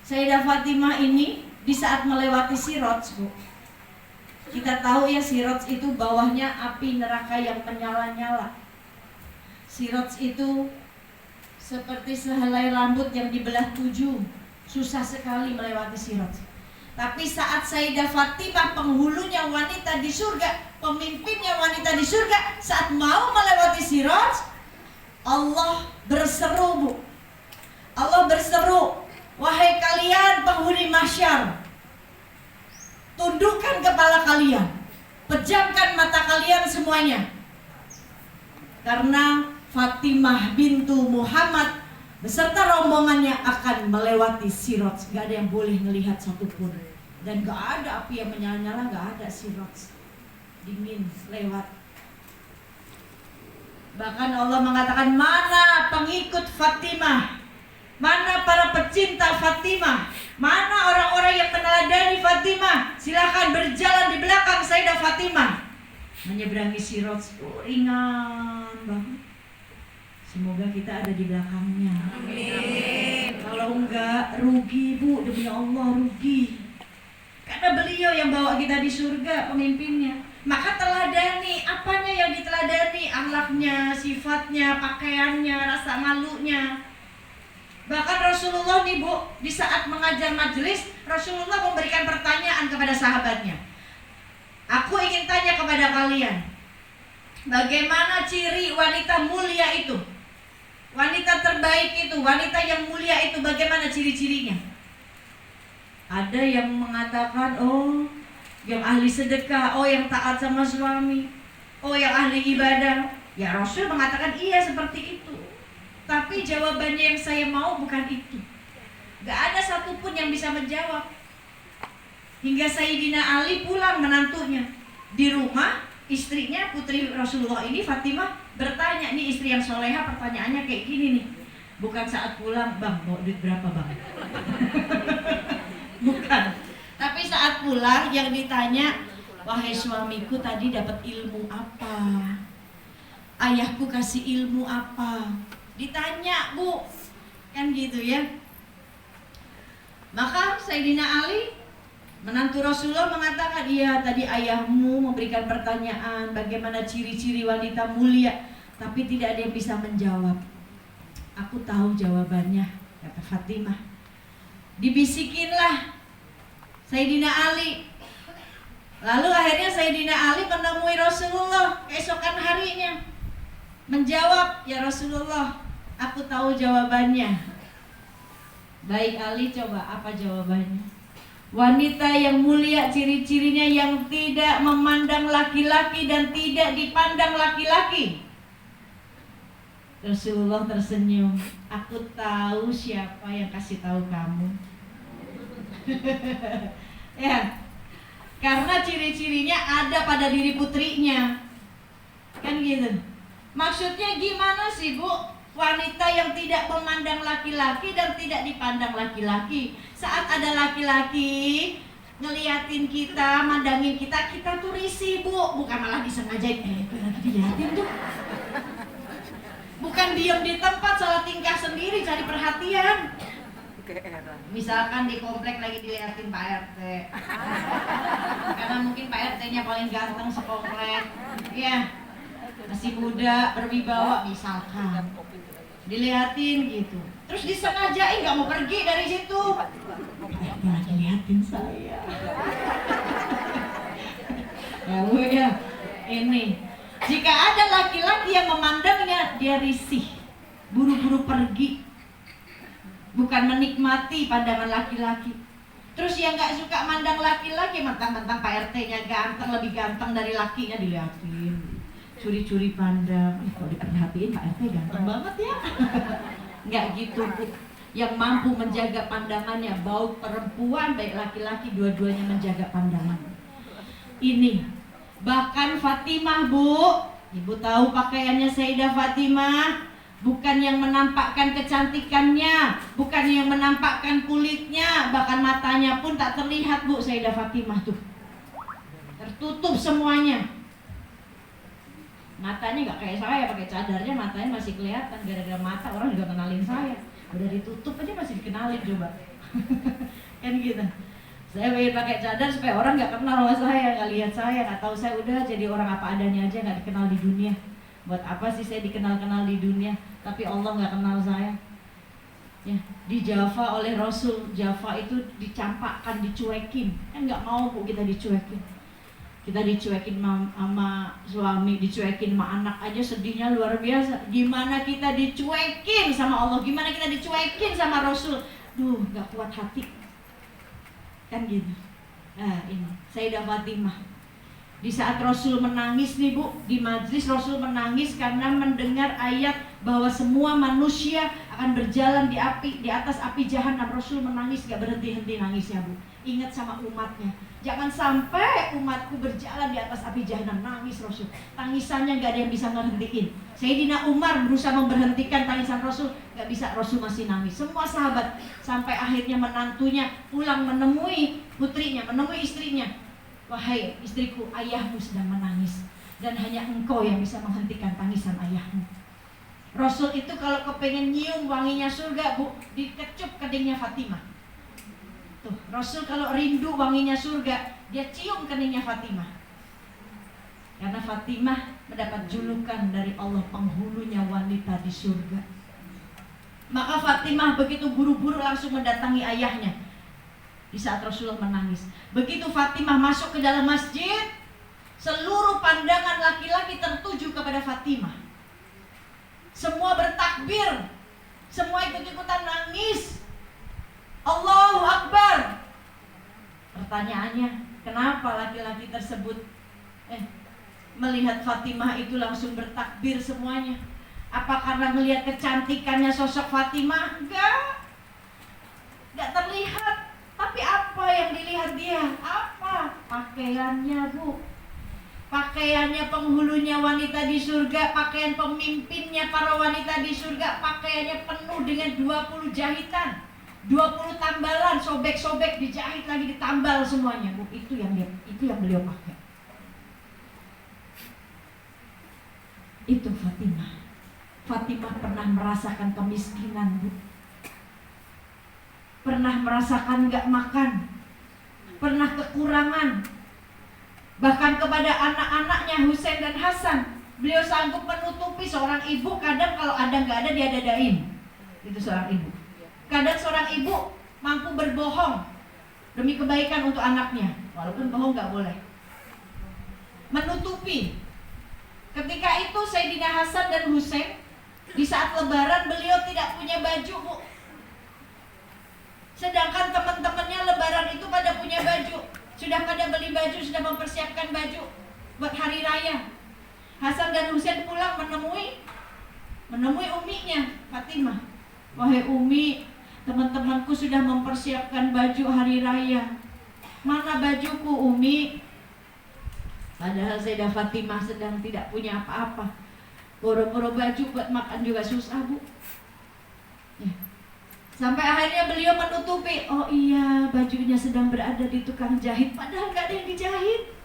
Sayyidah Fatimah ini di saat melewati Sirat, Bu, kita tahu ya Sirat itu bawahnya api neraka yang menyala-nyala. Sirat itu seperti sehelai rambut yang dibelah 7. Susah sekali melewati Sirat. Tapi saat Sayyidah Fatimah, penghulunya wanita di surga, pemimpinnya wanita di surga, saat mau melewati Sirat, Allah berseru Bu. Allah berseru, wahai kalian penghuni mahsyar, tundukkan kepala kalian, pejamkan mata kalian semuanya. Karena Fatimah bintu Muhammad beserta rombongannya akan melewati Sirat. Gak ada yang boleh melihat satupun. Dan gak ada api yang menyala-nyala, gak ada. Sirat dingin lewat. Bahkan Allah mengatakan, mana pengikut Fatimah, mana para pecinta Fatimah, mana orang-orang yang meneladani Fatimah, silakan berjalan di belakang Sayyidah Fatimah. Menyeberangi Sirat ringan banget. Semoga kita ada di belakangnya. Amin. Kalau enggak, rugi Bu, demi Allah rugi. Karena beliau yang bawa kita di surga, pemimpinnya. Maka teladani, apanya yang diteladani? Akhlaknya, sifatnya, pakaiannya, rasa malunya. Bahkan Rasulullah nih Bu, di saat mengajar majelis, Rasulullah memberikan pertanyaan kepada sahabatnya. Aku ingin tanya kepada kalian, bagaimana ciri wanita mulia itu? Wanita terbaik itu, wanita yang mulia itu, bagaimana ciri-cirinya? Ada yang mengatakan, oh yang ahli sedekah, oh yang taat sama suami, oh yang ahli ibadah. Ya Rasul mengatakan iya seperti itu. Tapi jawabannya yang saya mau bukan itu. Gak ada satupun yang bisa menjawab. Hingga Sayyidina Ali pulang menantunya. Di rumah, istrinya, putri Rasulullah ini, Fatimah, bertanya. Ini istri yang soleha, pertanyaannya kayak gini nih. Bukan saat pulang, bang, mau duit berapa bang? Bukan. Tapi saat pulang yang ditanya, wahai suamiku tadi dapat ilmu apa? Ayahku kasih ilmu apa? Ditanya Bu, kan gitu ya. Maka Sayyidina Ali, menantu Rasulullah, mengatakan, iya tadi ayahmu memberikan pertanyaan bagaimana ciri-ciri wanita mulia, tapi tidak ada yang bisa menjawab. Aku tahu jawabannya, kata Fatimah. Dibisikinlah Sayyidina Ali. Lalu akhirnya Sayyidina Ali menemui Rasulullah keesokan harinya, menjawab, ya Rasulullah, aku tahu jawabannya. Baik Ali, coba apa jawabannya? Wanita yang mulia ciri-cirinya yang tidak memandang laki-laki dan tidak dipandang laki-laki. Rasulullah tersenyum. Aku tahu siapa yang kasih tahu kamu. Ya, karena ciri-cirinya ada pada diri putrinya. Kan gitu. Maksudnya gimana sih Bu? Wanita yang tidak memandang laki-laki dan tidak dipandang laki-laki. Saat ada laki-laki ngeliatin kita, mandangin kita, kita tuh risih Bu. Bukan malah disengajain, itu lagi diliatin tuh. Bukan diam di tempat, salah tingkah sendiri, cari perhatian. Misalkan di komplek lagi diliatin Pak RT, karena mungkin Pak RT-nya paling ganteng sekomplek, ya, masih muda, berwibawa misalkan, diliatin gitu, terus disengajain nggak mau pergi dari situ. Lagi liatin saya. ya Bu ya. Ini, jika ada laki-laki yang memandangnya, dia risih, buru-buru pergi, bukan menikmati pandangan laki-laki. Terus yang nggak suka mandang laki-laki, mentang-mentang Pak RT-nya ganteng, lebih ganteng dari lakinya, dilihatin, curi-curi pandang. Kalau diperhatiin Pak RT ganteng banget ya. Nggak gitu Bu. Yang mampu menjaga pandangannya, baik perempuan baik laki-laki, dua-duanya menjaga pandangan. Ini bahkan Fatimah Bu, Ibu tahu pakaiannya Sayyidah Fatimah, bukan yang menampakkan kecantikannya, bukan yang menampakkan kulitnya, bahkan matanya pun tak terlihat Bu. Sayyidah Fatimah tuh tertutup semuanya. Matanya nggak kayak saya, pakai cadarnya matanya masih kelihatan. Gara-gara mata orang juga kenalin saya. Udah ditutup aja masih dikenalin coba. Kan gitu. Saya pengen pakai cadar supaya orang nggak kenal sama saya, nggak lihat saya, nggak tahu saya. Udah jadi orang apa adanya aja, nggak dikenal di dunia. Buat apa sih saya dikenal-kenal di dunia, tapi Allah nggak kenal saya. Ya, di Java oleh Rasul, Java itu dicampakkan, dicuekin. Kan nggak mau Bu kita dicuekin. Kita dicuekin sama suami, dicuekin sama anak aja sedihnya luar biasa. Gimana kita dicuekin sama Allah, gimana kita dicuekin sama Rasul. Duh, nggak kuat hati. Kan gitu. Nah ini Sayyidah Fatimah, di saat Rasul menangis nih Bu, di majlis Rasul menangis karena mendengar ayat bahwa semua manusia akan berjalan di atas api jahanam. Rasul menangis, gak berhenti-henti nangisnya Bu. Ingat sama umatnya, jangan sampai umatku berjalan di atas api jahanam. Nangis Rasul, tangisannya gak ada yang bisa ngehentiin. Sayyidina Umar berusaha memberhentikan tangisan Rasul, gak bisa, Rasul masih nangis. Semua sahabat, sampai akhirnya menantunya pulang menemui putrinya, menemui istrinya. Wahai istriku, ayahmu sedang menangis, dan hanya engkau yang bisa menghentikan tangisan ayahmu. Rasul itu kalau kepengen nyium wanginya surga Bu, dikecup keningnya Fatimah. Tuh, Rasul kalau rindu wanginya surga, dia cium keningnya Fatimah. Karena Fatimah mendapat julukan dari Allah, penghulunya wanita di surga. Maka Fatimah begitu buru-buru langsung mendatangi ayahnya di saat Rasulullah menangis. Begitu Fatimah masuk ke dalam masjid, seluruh pandangan laki-laki tertuju kepada Fatimah. Semua bertakbir, semua ikut-ikutan nangis. Allahu Akbar. Pertanyaannya, kenapa laki-laki tersebut melihat Fatimah itu langsung bertakbir semuanya? Apa karena melihat kecantikannya sosok Fatimah? Enggak terlihat. Tapi apa yang dilihat dia? Apa? Pakaiannya Bu. Pakaiannya penghulunya wanita di surga, pakaian pemimpinnya para wanita di surga, pakaiannya penuh dengan 20 jahitan, 20 tambalan, sobek-sobek, dijahit lagi, ditambal semuanya Bu. Itu yang beliau pakai. Itu Fatimah. Fatimah pernah merasakan kemiskinan Bu. Pernah merasakan gak makan, pernah kekurangan. Bahkan kepada anak-anaknya Husain dan Hasan, beliau sanggup menutupi. Seorang ibu kadang kalau ada gak ada dia dadain. Itu seorang ibu. Kadang seorang ibu mampu berbohong demi kebaikan untuk anaknya, walaupun bohong gak boleh. Menutupi. Ketika itu Sayyidina Hasan dan Husain, di saat lebaran beliau tidak punya baju Bu. Sedangkan teman-temannya lebaran itu pada punya baju, sudah pada beli baju, sudah mempersiapkan baju buat hari raya. Hasan dan Husain pulang menemui uminya Fatimah. Wahai umi, teman-temanku sudah mempersiapkan baju hari raya. Mana bajuku umi? Padahal Sayyidah Fatimah sedang tidak punya apa-apa. Boro-boro baju buat makan juga susah Bu. Ya. Sampai akhirnya beliau menutupi. Oh iya, bajunya sedang berada di tukang jahit. Padahal gak ada yang dijahit.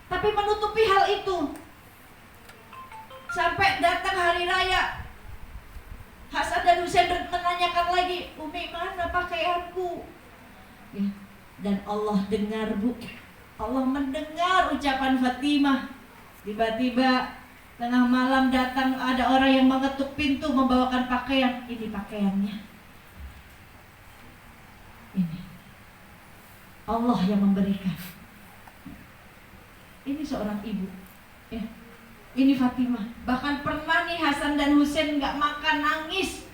Tapi menutupi hal itu. Sampai datang hari raya, Hasan dan Husain menanyakan lagi, Umi mana pakaianku? Ya. Dan Allah dengar Bu. Allah mendengar ucapan Fatimah. Tiba-tiba tengah malam datang ada orang yang mengetuk pintu membawakan pakaian. Ini pakaiannya. Ini Allah yang memberikan. Ini seorang ibu, ya. Ini Fatimah. Bahkan pernah nih Hasan dan Husain nggak makan, nangis.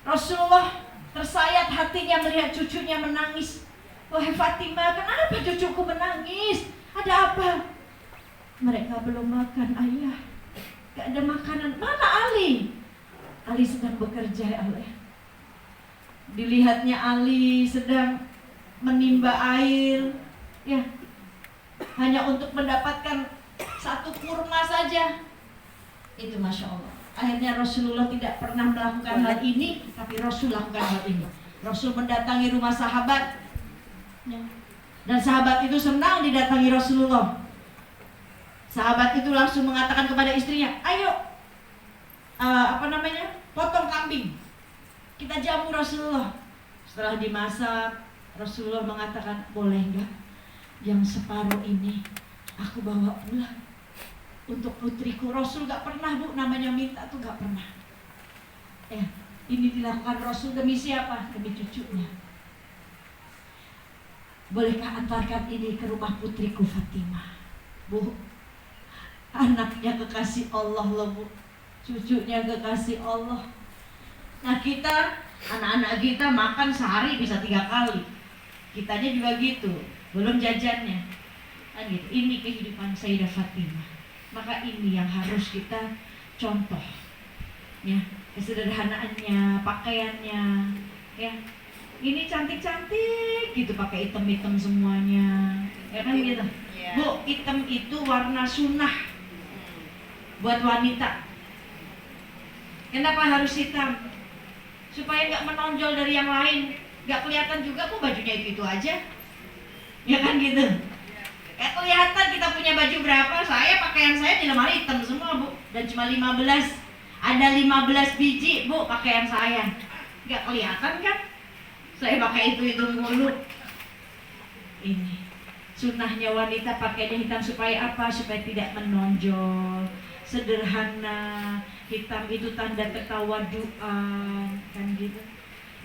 Rasulullah tersayat hatinya melihat cucunya menangis. Wahai Fatimah, kenapa cucuku menangis? Ada apa? Mereka belum makan, ayah. Gak ada makanan. Mana Ali? Ali sedang bekerja, Allah. Dilihatnya Ali sedang menimba air, ya, hanya untuk mendapatkan satu kurma saja. Itu Masya Allah. Akhirnya Rasulullah tidak pernah melakukan hal ini, tapi Rasul lakukan hal ini. Rasul mendatangi rumah sahabat, ya. Dan sahabat itu senang didatangi Rasulullah. Sahabat itu langsung mengatakan kepada istrinya, ayo, potong kambing, kita jamu Rasulullah. Setelah dimasak, Rasulullah mengatakan, boleh enggak yang separuh ini aku bawa pulang untuk putriku. Rasul gak pernah, Bu, namanya minta tuh gak pernah. Ya, ini dilakukan Rasul demi siapa? Demi cucunya. Bolehkah antarkan ini ke rumah putriku Fatimah? Bu, anaknya kekasih Allah loh, Bu. Cucunya kekasih Allah. Nah kita, anak-anak kita makan sehari bisa 3 kali. Kitanya juga gitu, belum jajannya. Kan gitu. Ini kehidupan Sayyidah Fatimah. Maka ini yang harus kita contoh, ya, kesederhanaannya, pakaiannya, ya. Ini cantik-cantik gitu, pakai hitam-hitam semuanya, ya kan gitu. Yeah. Bu, hitam itu warna sunnah buat wanita. Kenapa harus hitam? Supaya nggak menonjol dari yang lain, nggak kelihatan juga kok bajunya itu aja, ya kan gitu. Kayak kelihatan kita punya baju berapa. Pakaian saya di lemari hitam semua, Bu, dan cuma 15. Ada 15 biji, Bu, pakaian saya. Nggak kelihatan kan? Saya pakai itu mulu. Ini sunnahnya wanita pakainya hitam supaya apa? Supaya tidak menonjol, sederhana. Hitam itu tanda ketawaduan, kan gitu.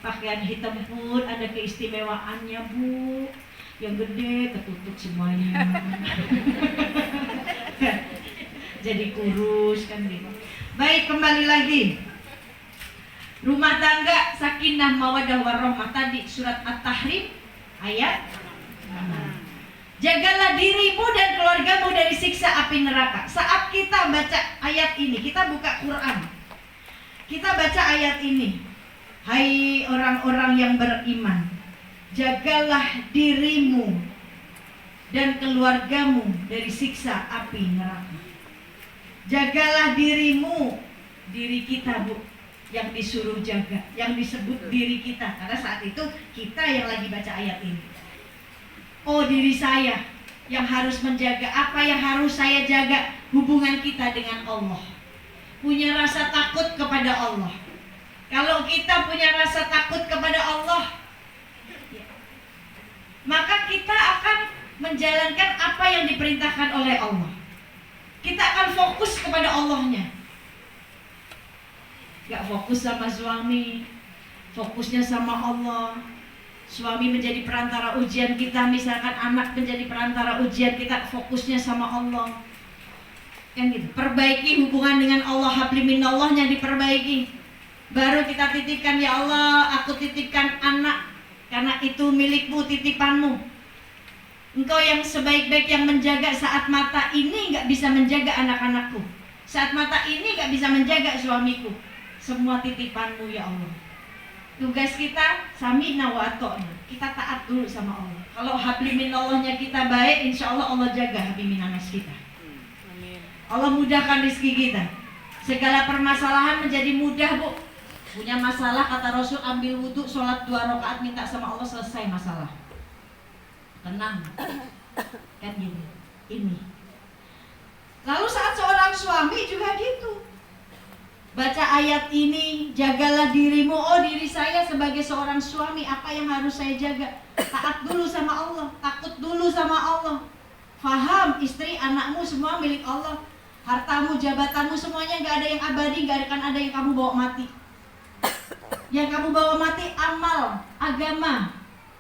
Pakaian hitam pun ada keistimewaannya, Bu. Yang gede ketutup semuanya. Jadi kurus, kan gitu. Baik, kembali lagi. Rumah tangga sakinah mawaddah warahmah tadi surat At-Tahrim ayat 6. Jagalah dirimu dan keluargamu dari siksa api neraka. Saat kita baca ayat ini, kita buka Quran, kita baca ayat ini. Hai orang-orang yang beriman, jagalah dirimu dan keluargamu dari siksa api neraka. Jagalah dirimu, diri kita, Bu, yang disuruh jaga, yang disebut diri kita. Karena saat itu kita yang lagi baca ayat ini. Oh, diri saya yang harus menjaga. Apa yang harus saya jaga? Hubungan kita dengan Allah. Punya rasa takut kepada Allah. Kalau kita punya rasa takut kepada Allah, maka kita akan menjalankan apa yang diperintahkan oleh Allah. Kita akan fokus kepada Allahnya. Gak fokus sama suami, fokusnya sama Allah. Suami menjadi perantara ujian kita, misalkan anak menjadi perantara ujian kita, fokusnya sama Allah. Kan gitu. Perbaiki hubungan dengan Allah, habli minallahnya diperbaiki. Baru kita titipkan, ya Allah, aku titipkan anak karena itu milikmu, titipanmu. Engkau yang sebaik-baik yang menjaga. Saat mata ini gak bisa menjaga anak-anakku, saat mata ini gak bisa menjaga suamiku, semua titipanmu ya Allah. Tugas kita sami'na wa ata'na, kita taat dulu sama Allah. Kalau habli minallahnya kita baik, insya Allah Allah jaga habli minanas kita. Allah mudahkan rezeki kita. Segala permasalahan menjadi mudah, Bu. Punya masalah, kata Rasul, ambil wudhu, sholat 2 rakaat, minta sama Allah, selesai masalah. Tenang. Kan gini. Ini. Lalu saat seorang suami juga gitu. Baca ayat ini, jagalah dirimu. Oh, diri saya sebagai seorang suami, apa yang harus saya jaga? Taat dulu sama Allah, takut dulu sama Allah. Faham, istri, anakmu semua milik Allah. Hartamu, jabatanmu, semuanya gak ada yang abadi, gak akan ada yang kamu bawa mati. Yang kamu bawa mati amal, agama,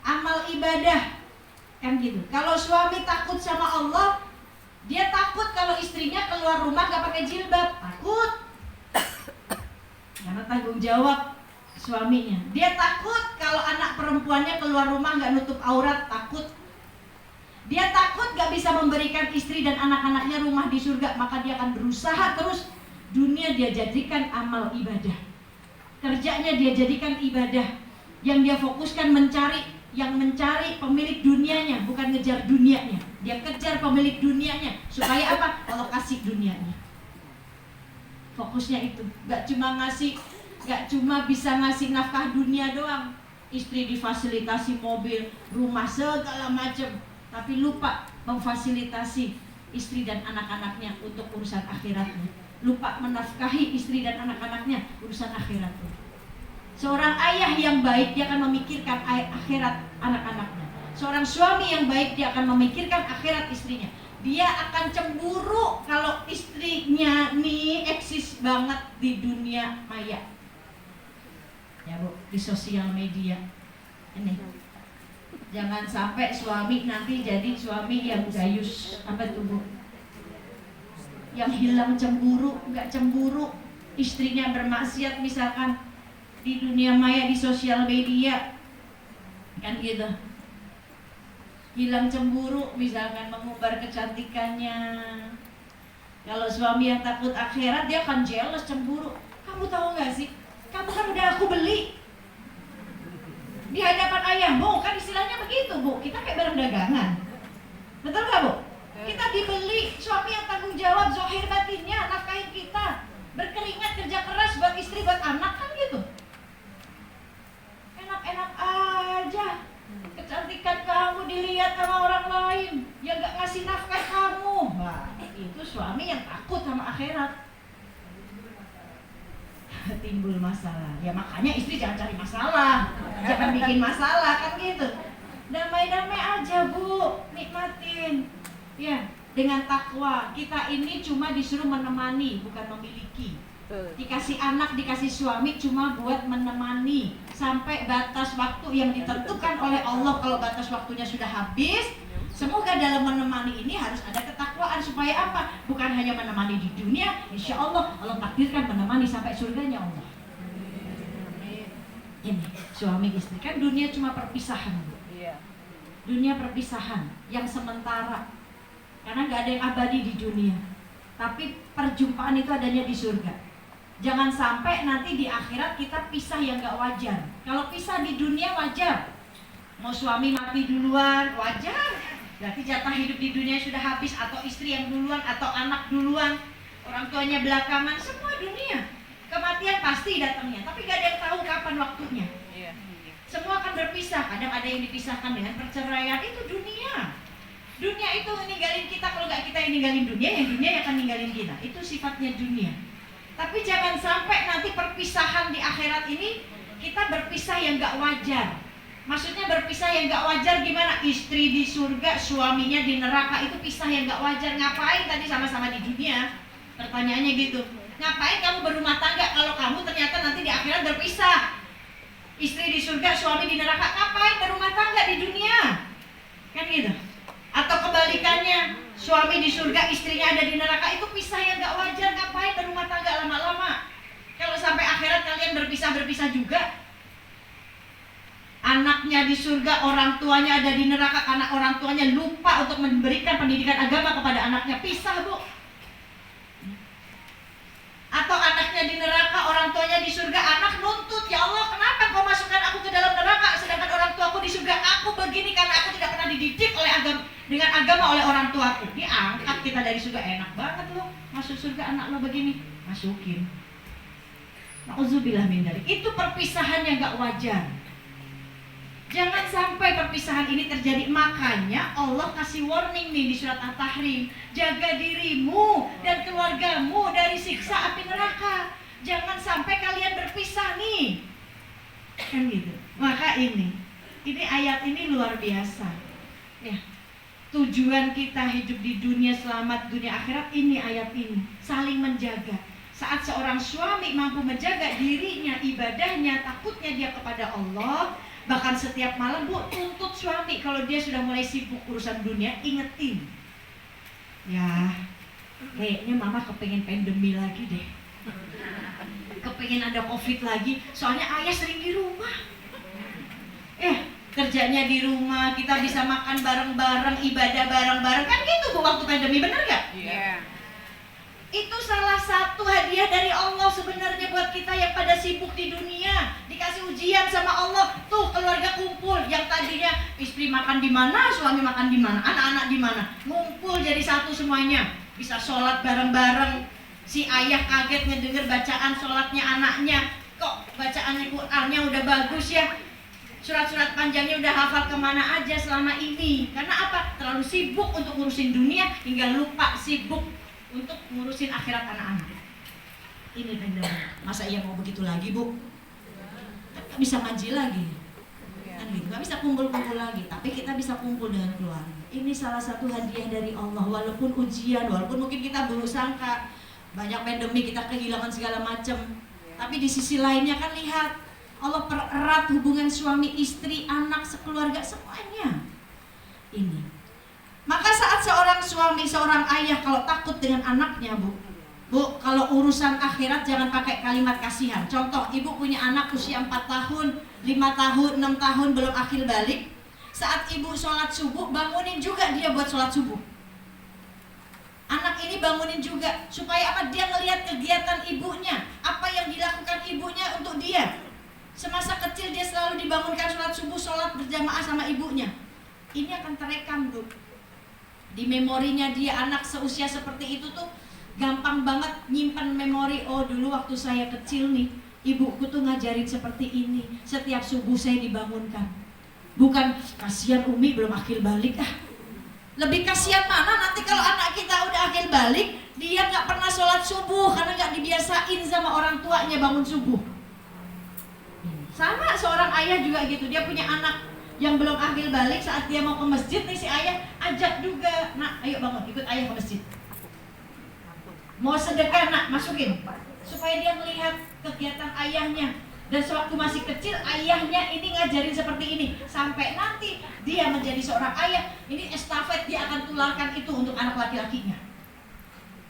amal ibadah. Kan gitu. Kalau suami takut sama Allah, Dia takut kalau istrinya keluar rumah gak pakai jilbab, takut. Karena tanggung jawab suaminya. Dia takut kalau anak perempuannya keluar rumah gak nutup aurat, takut. Dia takut gak bisa memberikan istri dan anak-anaknya rumah di surga, maka dia akan berusaha terus. Dunia dia jadikan amal ibadah, kerjanya dia jadikan ibadah. Yang dia fokuskan mencari pemilik dunianya, bukan ngejar dunianya. Dia kejar pemilik dunianya. Supaya apa? Allah kasih dunianya. Fokusnya itu. Gak cuma bisa ngasih nafkah dunia doang. Istri difasilitasi mobil, rumah, segala macam, tapi lupa memfasilitasi istri dan anak-anaknya untuk urusan akhiratnya. Lupa menafkahi istri dan anak-anaknya urusan akhiratnya. Seorang ayah yang baik, dia akan memikirkan akhirat anak-anaknya. Seorang suami yang baik, dia akan memikirkan akhirat istrinya. Dia akan cemburu kalau istrinya nih eksis banget di dunia maya. Ya Bu, di sosial media. Ini. Jangan sampai suami nanti jadi suami yang gayus. Apa tuh Bu? Yang hilang cemburu, nggak cemburu, istrinya bermaksiat misalkan di dunia maya, di sosial media, kan gitu. Hilang cemburu, misalkan mengumbar kecantikannya. Kalau suami yang takut akhirat, dia akan jealous, cemburu. Kamu tahu nggak sih? Kamu kan udah aku beli di hadapan ayahmu, kan istilahnya begitu Bu. Kita kayak barang dagangan, betul nggak Bu? Kita dibeli, suami yang tanggung jawab, zahir batinnya, nafkahin kita, berkeringat, kerja keras buat istri, buat anak, kan gitu. Enak-enak aja, kecantikan kamu dilihat sama orang lain, yang gak ngasih nafkah kamu. Wah, itu suami yang takut sama akhirat. Timbul masalah. Ya makanya istri jangan cari masalah, jangan bikin masalah, kan gitu. Damai-damai aja Bu, nikmatin. Ya, dengan takwa. Kita ini cuma disuruh menemani, bukan memiliki. Dikasih anak, dikasih suami cuma buat menemani sampai batas waktu yang ditentukan oleh Allah. Kalau batas waktunya sudah habis, semoga dalam menemani ini harus ada ketakwaan. Supaya apa? Bukan hanya menemani di dunia, insya Allah Allah takdirkan menemani sampai surganya Allah. Ini suami istri, kan dunia cuma perpisahan. Dunia perpisahan yang sementara. Karena gak ada yang abadi di dunia. Tapi perjumpaan itu adanya di surga. Jangan sampai nanti di akhirat kita pisah yang gak wajar. Kalau pisah di dunia wajar. Mau suami mati duluan, wajar. Berarti jatah hidup di dunia sudah habis. Atau istri yang duluan, atau anak duluan, orang tuanya belakangan, semua dunia. Kematian pasti datangnya, tapi gak ada yang tahu kapan waktunya. Semua akan berpisah. Kadang ada yang dipisahkan dengan perceraian. Itu dunia. Dunia itu meninggalin kita. Kalau nggak kita yang ninggalin dunia, yang dunia yang akan ninggalin kita. Itu sifatnya dunia. Tapi jangan sampai nanti perpisahan di akhirat ini kita berpisah yang nggak wajar. Maksudnya berpisah yang nggak wajar gimana? Istri di surga, suaminya di neraka, itu pisah yang nggak wajar. Ngapain tadi sama-sama di dunia? Pertanyaannya gitu. Ngapain kamu berumah tangga kalau kamu ternyata nanti di akhirat berpisah? Istri di surga, suami di neraka. Ngapain berumah tangga di dunia? Kan gitu. Atau kebalikannya, suami di surga, istrinya ada di neraka, itu pisah yang gak wajar. Ngapain berumah tangga lama-lama? Kalau sampai akhirat kalian berpisah juga. Anaknya di surga, orang tuanya ada di neraka karena orang tuanya lupa untuk memberikan pendidikan agama kepada anaknya. Pisah Bu. Atau anaknya di neraka, orang tuanya di surga, anak nuntut, ya Allah kenapa kau masukkan aku ke dalam neraka sedangkan orang tuaku di surga? Aku begini karena aku tidak pernah dididik oleh dengan agama oleh orang tuaku. Diangkat kita dari surga, enak banget loh masuk surga, anak lo begini, masukin. Nauzubillah min dzalik. Itu perpisahan yang gak wajar. Jangan sampai perpisahan ini terjadi. Makanya Allah kasih warning nih di surat At-Tahrim. Jaga dirimu dan keluargamu dari siksa api neraka. Jangan sampai kalian berpisah nih. Kan gitu. Maka ini ayat ini luar biasa. Ya. Tujuan kita hidup di dunia, selamat dunia akhirat, ini ayat ini. Saling menjaga. Saat seorang suami mampu menjaga dirinya, ibadahnya, takutnya dia kepada Allah, bahkan setiap malam Bu tuntut suami kalau dia sudah mulai sibuk urusan dunia, ingetin. Ya, kayaknya mama kepengen pandemi lagi deh. Kepengen ada covid lagi, soalnya ayah sering di rumah. Kerjanya di rumah, kita bisa makan bareng-bareng, ibadah bareng-bareng. Kan gitu Bu, waktu pandemi, bener gak? Iya. Itu salah satu hadiah dari Allah sebenarnya buat kita yang pada sibuk di dunia. Dikasih ujian sama Allah. Tuh keluarga kumpul. Yang tadinya istri makan di mana, suami makan di mana, anak-anak di mana. Ngumpul jadi satu semuanya. Bisa sholat bareng-bareng. Si ayah kaget ngedenger bacaan sholatnya anaknya. Kok bacaannya Qur'annya udah bagus ya? Surat-surat panjangnya udah hafal kemana aja selama ini. Karena apa? Terlalu sibuk untuk ngurusin dunia hingga lupa sibuk untuk ngurusin akhirat anak-anak. Ini pandemi. Masa iya mau begitu lagi, Bu? Kan gak bisa ngaji lagi. Kan gitu, gak bisa kumpul-kumpul lagi. Tapi kita bisa kumpul dengan keluarga. Ini salah satu hadiah dari Allah. Walaupun ujian, walaupun mungkin kita belum sangka banyak pandemi, kita kehilangan segala macam. Tapi di sisi lainnya kan lihat, Allah pererat hubungan suami, istri, anak, sekeluarga, semuanya. Ini. Maka saat seorang suami, seorang ayah kalau takut dengan anaknya, Bu, kalau urusan akhirat jangan pakai kalimat kasihan. Contoh, ibu punya anak usia 4 tahun, 5 tahun, 6 tahun belum akil balik. Saat ibu sholat subuh, bangunin juga dia buat sholat subuh. Anak ini bangunin juga, supaya apa? Dia ngelihat kegiatan ibunya, apa yang dilakukan ibunya untuk dia. Semasa kecil dia selalu dibangunkan sholat subuh, sholat berjamaah sama ibunya. Ini akan terekam, Bu. Di memorinya dia, anak seusia seperti itu tuh gampang banget nyimpan memori. Oh, dulu waktu saya kecil nih, ibuku tuh ngajarin seperti ini. Setiap subuh saya dibangunkan. Bukan kasihan Umi belum akil balik. Lebih kasihan mana nanti kalau anak kita udah akil balik, dia gak pernah sholat subuh karena gak dibiasain sama orang tuanya bangun subuh. Sama seorang ayah juga gitu, dia punya anak yang belum akil balik. Saat dia mau ke masjid nih, si ayah ajak juga, nak ayo bangun ikut ayah ke masjid. Mau sedekah nak, masukin, supaya dia melihat kegiatan ayahnya. Dan sewaktu masih kecil, ayahnya ini ngajarin seperti ini. Sampai nanti dia menjadi seorang ayah, ini estafet dia akan tularkan itu untuk anak laki-lakinya.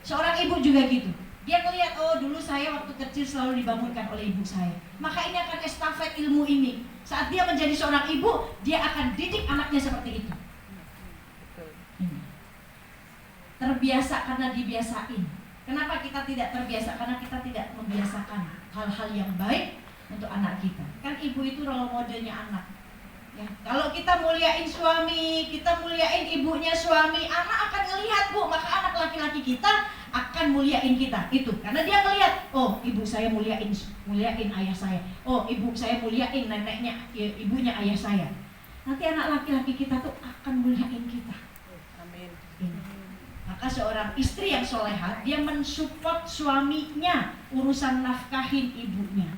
Seorang ibu juga gitu. Dia melihat, oh dulu saya waktu kecil selalu dibangunkan oleh ibu saya. Maka ini akan estafet ilmu ini. Saat dia menjadi seorang ibu, dia akan didik anaknya seperti itu. Terbiasa karena dibiasain. Kenapa kita tidak terbiasa? Karena kita tidak membiasakan hal-hal yang baik untuk anak kita. Kan ibu itu role modelnya anak. Ya, kalau kita muliain suami, kita muliain ibunya suami, anak akan ngelihat, Bu. Maka anak laki-laki kita akan muliain kita. Itu karena dia ngelihat, oh ibu saya muliain ayah saya. Oh ibu saya muliain neneknya, ibunya ayah saya. Nanti anak laki-laki kita tuh akan muliain kita. Amin. Maka seorang istri yang solehah, dia mensupport suaminya urusan nafkahin ibunya.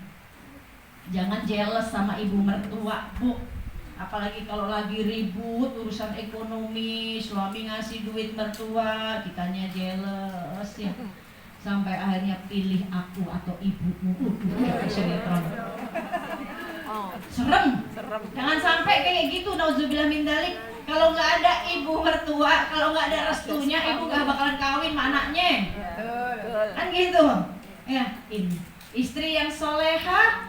Jangan jealous sama ibu mertua, Bu. Apalagi kalau lagi ribut urusan ekonomi, suami ngasih duit mertua, kitanya jealous ya. Sampai akhirnya pilih aku atau ibumu. Sinetron. Serem. Jangan sampai kayak gitu, nauzubillah min dzalik. Kalau nggak ada ibu mertua, kalau nggak ada restunya, ibu nggak bakalan kawin sama anaknya. Kan gitu. Ya, ini istri yang solehah.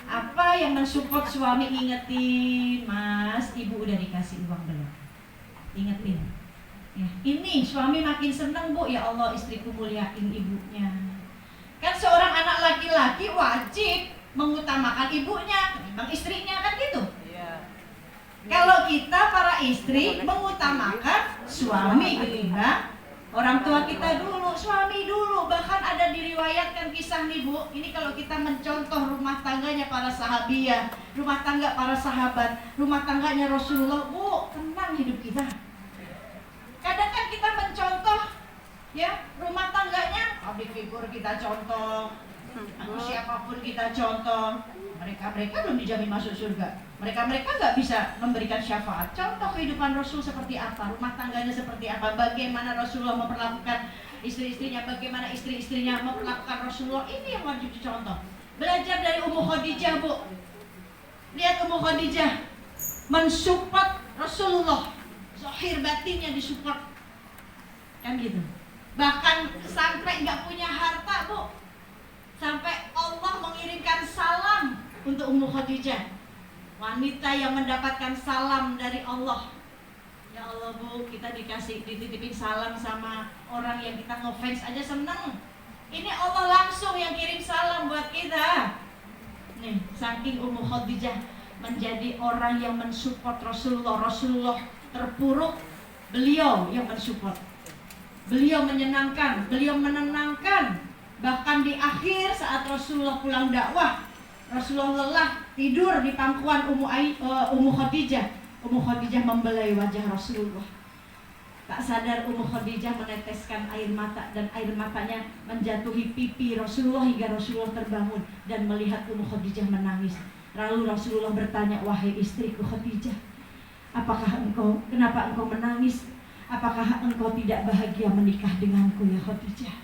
Apa yang mensupport suami, ingetin, Mas, ibu udah dikasih uang belum? Ingetin. Ya, ini suami makin seneng, Bu, ya Allah istriku muliain ibunya. Kan seorang anak laki-laki wajib mengutamakan ibunya ketimbang istrinya, kan gitu. Kalau kita para istri mengutamakan suami ketimbang orang tua kita dulu, suami dulu. Bahkan ada diriwayatkan kisah nih, Bu. Ini kalau kita mencontoh rumah tangganya para sahabiah, rumah tangga para sahabat, rumah tangganya Rasulullah, Bu, tenang hidup kita. Kadang kan kita mencontoh ya rumah tangganya, public figure kita contoh, atau siapapun kita contoh. Mereka belum dijamin masuk surga. Mereka nggak bisa memberikan syafaat. Contoh kehidupan Rasul seperti apa, rumah tangganya seperti apa, bagaimana Rasulullah memperlakukan istri-istrinya, bagaimana istri-istrinya memperlakukan Rasulullah. Ini yang wajib dicontoh. Belajar dari Ummu Khadijah, Bu. Lihat Ummu Khadijah mensupport Rasulullah, zahir batinnya disupport. Kan gitu. Bahkan sampai nggak punya harta, Bu. Sampai Allah mengirimkan salam untuk Ummu Khadijah. Wanita yang mendapatkan salam dari Allah. Ya Allah, Bu, kita dititipin salam sama orang yang kita ngefans aja seneng. Ini Allah langsung yang kirim salam buat kita. Nih, saking Ummu Khadijah menjadi orang yang mensupport Rasulullah. Rasulullah terpuruk, beliau yang mensupport. Beliau menyenangkan, beliau menenangkan. Bahkan di akhir saat Rasulullah pulang dakwah, Rasulullah lelah tidur di pangkuan Ummu Khadijah. Ummu Khadijah membelai wajah Rasulullah. Tak sadar Ummu Khadijah meneteskan air mata, dan air matanya menjatuhi pipi Rasulullah hingga Rasulullah terbangun dan melihat Ummu Khadijah menangis. Lalu Rasulullah bertanya, "Wahai istriku Khadijah, kenapa engkau menangis? Apakah engkau tidak bahagia menikah denganku ya Khadijah?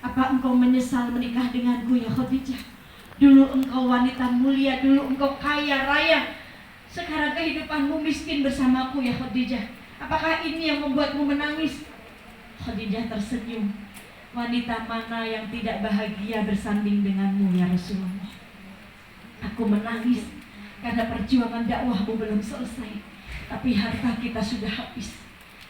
Apa engkau menyesal menikah denganku ya Khadijah? Dulu engkau wanita mulia, dulu engkau kaya raya. Sekarang kehidupanmu miskin bersamaku ya Khadijah. Apakah ini yang membuatmu menangis?" Khadijah tersenyum. "Wanita mana yang tidak bahagia bersanding denganmu ya Rasulullah? Aku menangis karena perjuangan dakwahmu belum selesai, tapi harta kita sudah habis."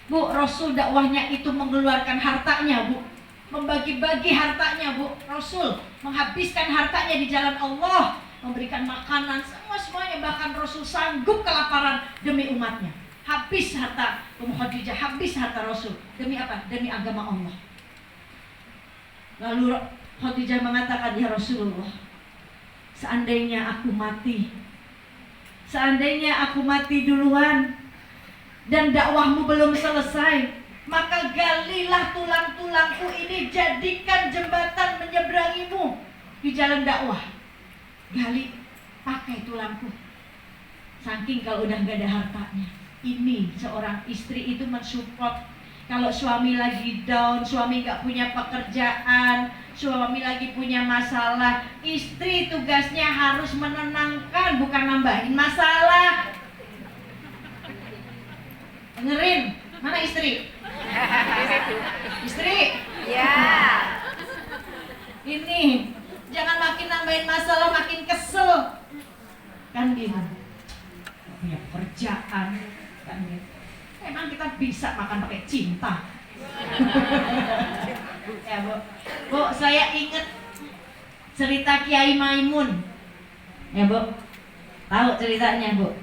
Bu, Rasul dakwahnya itu mengeluarkan hartanya, Bu. Membagi-bagi hartanya, Bu. Rasul menghabiskan hartanya di jalan Allah, memberikan makanan, semuanya. Bahkan Rasul sanggup kelaparan demi umatnya. Habis harta Ummu Khadijah, habis harta Rasul. Demi apa? Demi agama Allah. Lalu Khadijah mengatakan, "Ya Rasulullah, seandainya aku mati duluan dan dakwahmu belum selesai, maka galilah tulang-tulangku ini, jadikan jembatan menyeberangimu di jalan dakwah." Gali, pakai tulangku. Saking kalau udah gak ada hartanya. Ini seorang istri itu mensupport. Kalau suami lagi down, suami gak punya pekerjaan, suami lagi punya masalah, istri tugasnya harus menenangkan, bukan nambahin masalah. Dengerin, mana istri? Istri? Ya. Ini, jangan makin nambahin masalah, makin kesel. Kan gitu. Punya pekerjaan, kan gitu. Emang kita bisa makan pakai cinta? Ya, Bu, saya ingat cerita Kiai Maimun. Ya, Bu. Tahu ceritanya, Bu?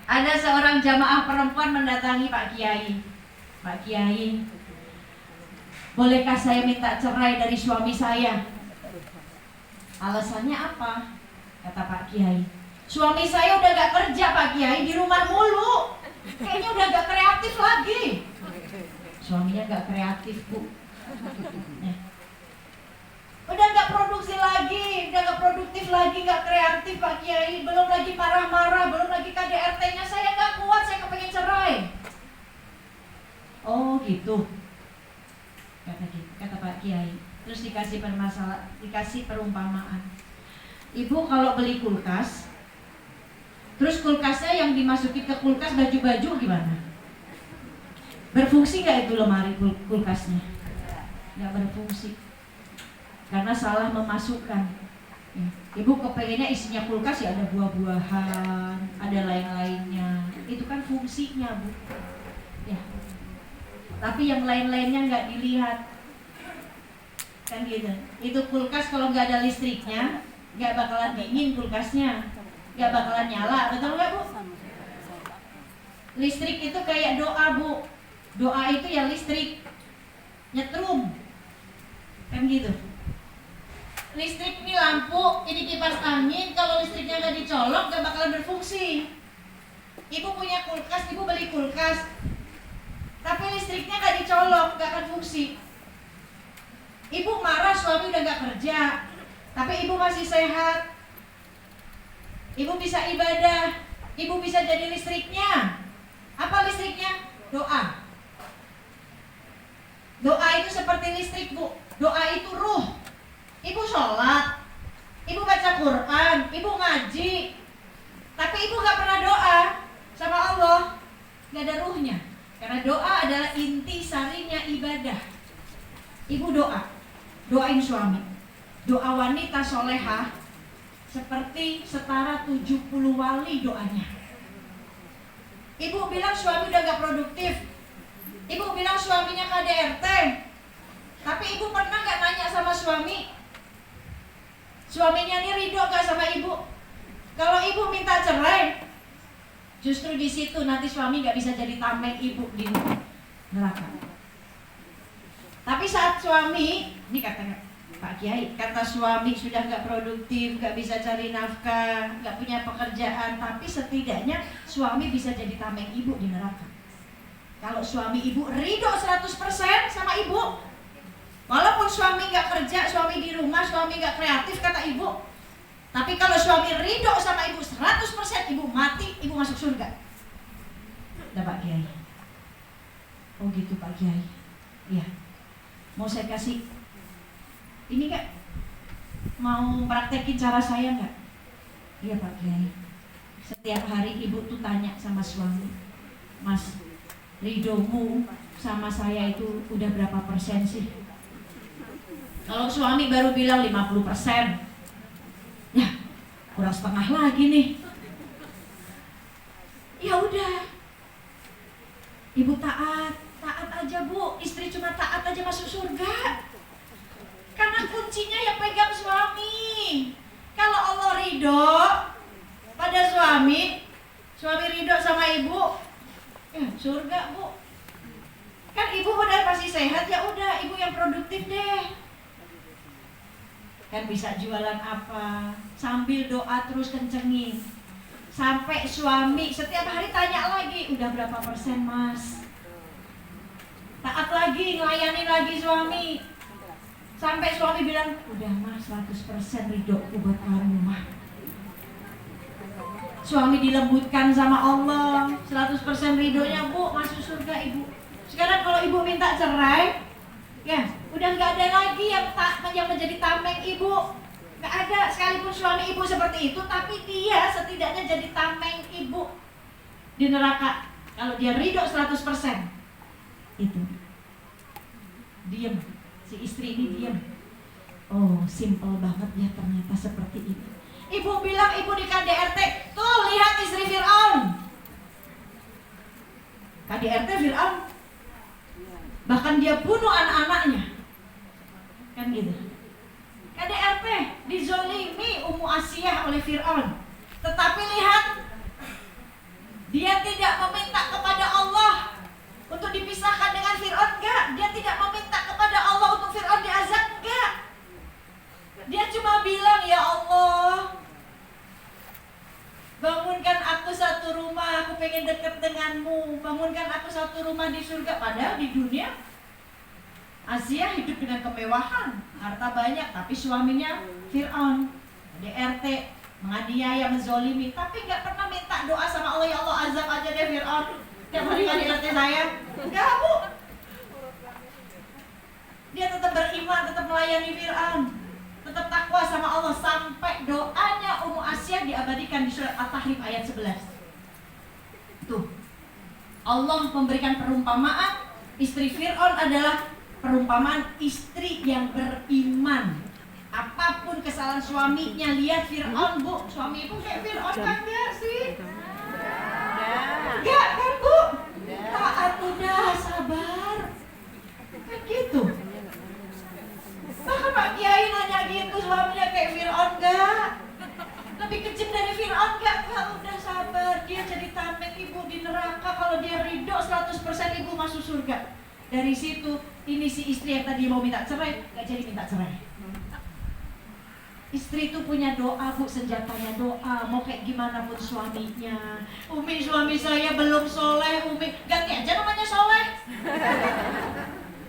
Ada seorang jamaah perempuan mendatangi Pak Kiai. "Pak Kiai, bolehkah saya minta cerai dari suami saya?" "Alasannya apa?" kata Pak Kiai. "Suami saya udah gak kerja Pak Kiai, di rumah mulu. Kayaknya udah gak kreatif lagi." Suaminya gak kreatif, Bu. Udah gak produksi lagi, udah gak produktif lagi, gak kreatif Pak Kiai. Belum lagi marah-marah, belum lagi KDRT-nya. Saya gak kuat, saya kepengen cerai. "Oh gitu," kata Pak Kiai. Terus dikasih perumpamaan. "Ibu kalau beli kulkas, terus kulkasnya yang dimasuki ke kulkas baju-baju gimana? Berfungsi gak itu lemari kulkasnya?" Gak berfungsi, karena salah memasukkan. Ibu kepengennya isinya kulkas ya ada buah-buahan, ada lain-lainnya. Itu kan fungsinya, Bu. Ya. Tapi yang lain-lainnya nggak dilihat. Kan gitu. Itu kulkas kalau nggak ada listriknya, nggak bakalan dingin kulkasnya, nggak bakalan nyala. Betul nggak, Bu? Listrik itu kayak doa, Bu. Doa itu ya listrik, nyetrum. Kan gitu. Listrik ini lampu, ini kipas angin, kalau listriknya nggak dicolok nggak bakalan berfungsi. Ibu punya kulkas, ibu beli kulkas, tapi listriknya nggak dicolok, nggak akan fungsi. Ibu marah suami udah nggak kerja, tapi ibu masih sehat. Ibu bisa ibadah, ibu bisa jadi listriknya. Apa listriknya? Doa. Doa itu seperti listrik, Bu. Doa itu ruh. Ibu sholat, ibu baca Quran, ibu ngaji, tapi ibu gak pernah doa sama Allah, gak ada ruhnya. Karena doa adalah inti sarinya ibadah. Ibu doain suami. Doa wanita solehah seperti setara 70 wali doanya. Ibu bilang suami udah gak produktif. Ibu bilang suaminya KDRT. Tapi ibu pernah gak nanya sama suami, suaminya ini ridho gak sama ibu? Kalau ibu minta cerai, justru di situ nanti suami gak bisa jadi tameng ibu di neraka. Tapi saat suami, ini kata Pak Kiai, kata suami sudah gak produktif, gak bisa cari nafkah, gak punya pekerjaan, tapi setidaknya suami bisa jadi tameng ibu di neraka. Kalau suami ibu ridho 100% sama ibu, walaupun suami gak kerja, suami di rumah, suami gak kreatif kata ibu, tapi kalau suami ridho sama ibu 100%, ibu mati, ibu masuk surga. Udah Pak Kiai. Oh gitu Pak Kiai. Iya. Mau saya kasih ini gak? Mau praktekin cara saya gak? Iya Pak Kiai. Setiap hari ibu tuh tanya sama suami, Mas, ridhomu sama saya itu udah berapa persen sih? Kalau suami baru bilang 50%, ya kurang setengah lagi nih. Ya udah, ibu taat aja bu. Istri cuma taat aja masuk surga. Karena kuncinya yang pegang suami. Kalau Allah ridho pada suami ridho sama ibu, ya surga bu. Kan ibu udah pasti sehat, ya udah ibu yang produktif deh. Kan bisa jualan apa, sambil doa terus kencengin. Sampai suami setiap hari tanya lagi, udah berapa persen mas? Taat lagi, ngelayanin lagi suami. Sampai suami bilang, udah mas 100% ridhoku buat kamu mah. Suami dilembutkan sama Allah, 100% ridhonya bu, masuk surga ibu. Sekarang kalau ibu minta cerai, ya udah nggak ada lagi yang menjadi tameng ibu. Nggak ada, sekalipun suami ibu seperti itu, tapi dia setidaknya jadi tameng ibu di neraka. Kalau dia ridho 100%, itu diem, si istri ini diem. Oh simple banget ya ternyata seperti itu. Ibu bilang ibu di KDRT, tuh lihat istri Fir'aun. KDRT Fir'aun, bahkan dia bunuh anak-anaknya, kan gitu. KDRT dizolimi Ummu Asiyah oleh Fir'aun, tetapi lihat, dia tidak meminta kepada Allah untuk dipisahkan dengan Fir'aun, enggak. Dia tidak meminta kepada Allah untuk Fir'aun diazab, enggak. Dia cuma bilang, ya Allah, bangunkan aku satu rumah, aku pengen dekat denganmu. Bangunkan aku satu rumah di surga. Padahal di dunia Asia hidup dengan kemewahan, harta banyak, tapi suaminya Fir'aun, DRT, menganiaya, menzolimi, tapi gak pernah minta doa sama Allah, ya Allah azab aja deh Fir'aun, tiap hari DRT saya. Enggak bu, dia tetap beriman, tetap melayani Fir'aun, tetap takwa sama Allah, sampai doanya Ummu Asiyah diabadikan di surat At-Tahrim ayat 11. Tuh, Allah memberikan perumpamaan istri Fir'aun adalah perumpamaan istri yang beriman. Apapun kesalahan suaminya, lihat Fir'aun bu, suami ibu kayak Fir'aun kan enggak sih? Enggak kan bu? Taat udah, sabar, kan gitu. Bahkan Pak Kiai nanya gitu, suaminya kayak Fir'aun enggak? Lebih kejam dari Fir'aun enggak? Enggak, udah sabar, dia jadi tameng ibu di neraka. Kalau dia ridho 100% ibu masuk surga. Dari situ, ini si istri yang tadi mau minta cerai, gak jadi minta cerai. Istri itu punya doa bu, senjatanya doa. Mau kayak gimana pun suaminya. Umi suami saya belum soleh, Umi ganti aja namanya soleh.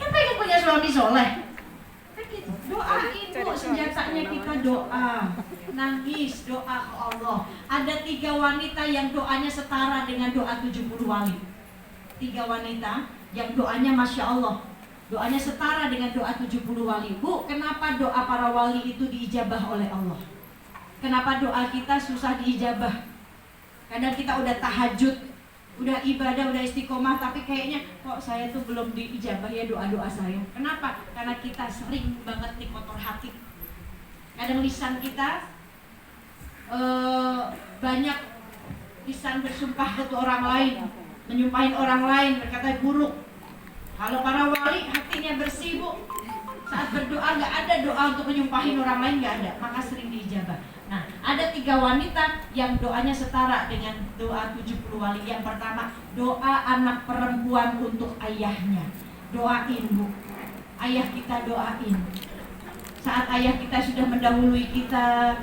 Kan pengen punya suami soleh. Gitu. Doain bu, senjatanya kita doa. Nangis, doa ke Allah. Ada 3 wanita yang doanya setara dengan doa 70 wali. 3 wanita yang doanya Masya Allah, doanya setara dengan doa 70 wali. Bu, kenapa doa para wali itu diijabah oleh Allah? Kenapa doa kita susah diijabah? Kadang kita udah tahajud, udah ibadah, udah istiqomah, tapi kayaknya kok saya tuh belum diijabah ya doa-doa saya. Kenapa? Karena kita sering banget nih kotor hati. Kadang lisan kita banyak lisan bersumpah ke orang lain, menyumpahin orang lain, berkata buruk. Kalau para wali hatinya bersih, Bu, saat berdoa nggak ada doa untuk menyumpahin orang lain, nggak ada, maka sering diijabah. Nah, ada 3 wanita yang doanya setara dengan doa 70 wali. Yang pertama, doa anak perempuan untuk ayahnya. Doain, Bu, ayah kita doain. Saat ayah kita sudah mendahului kita,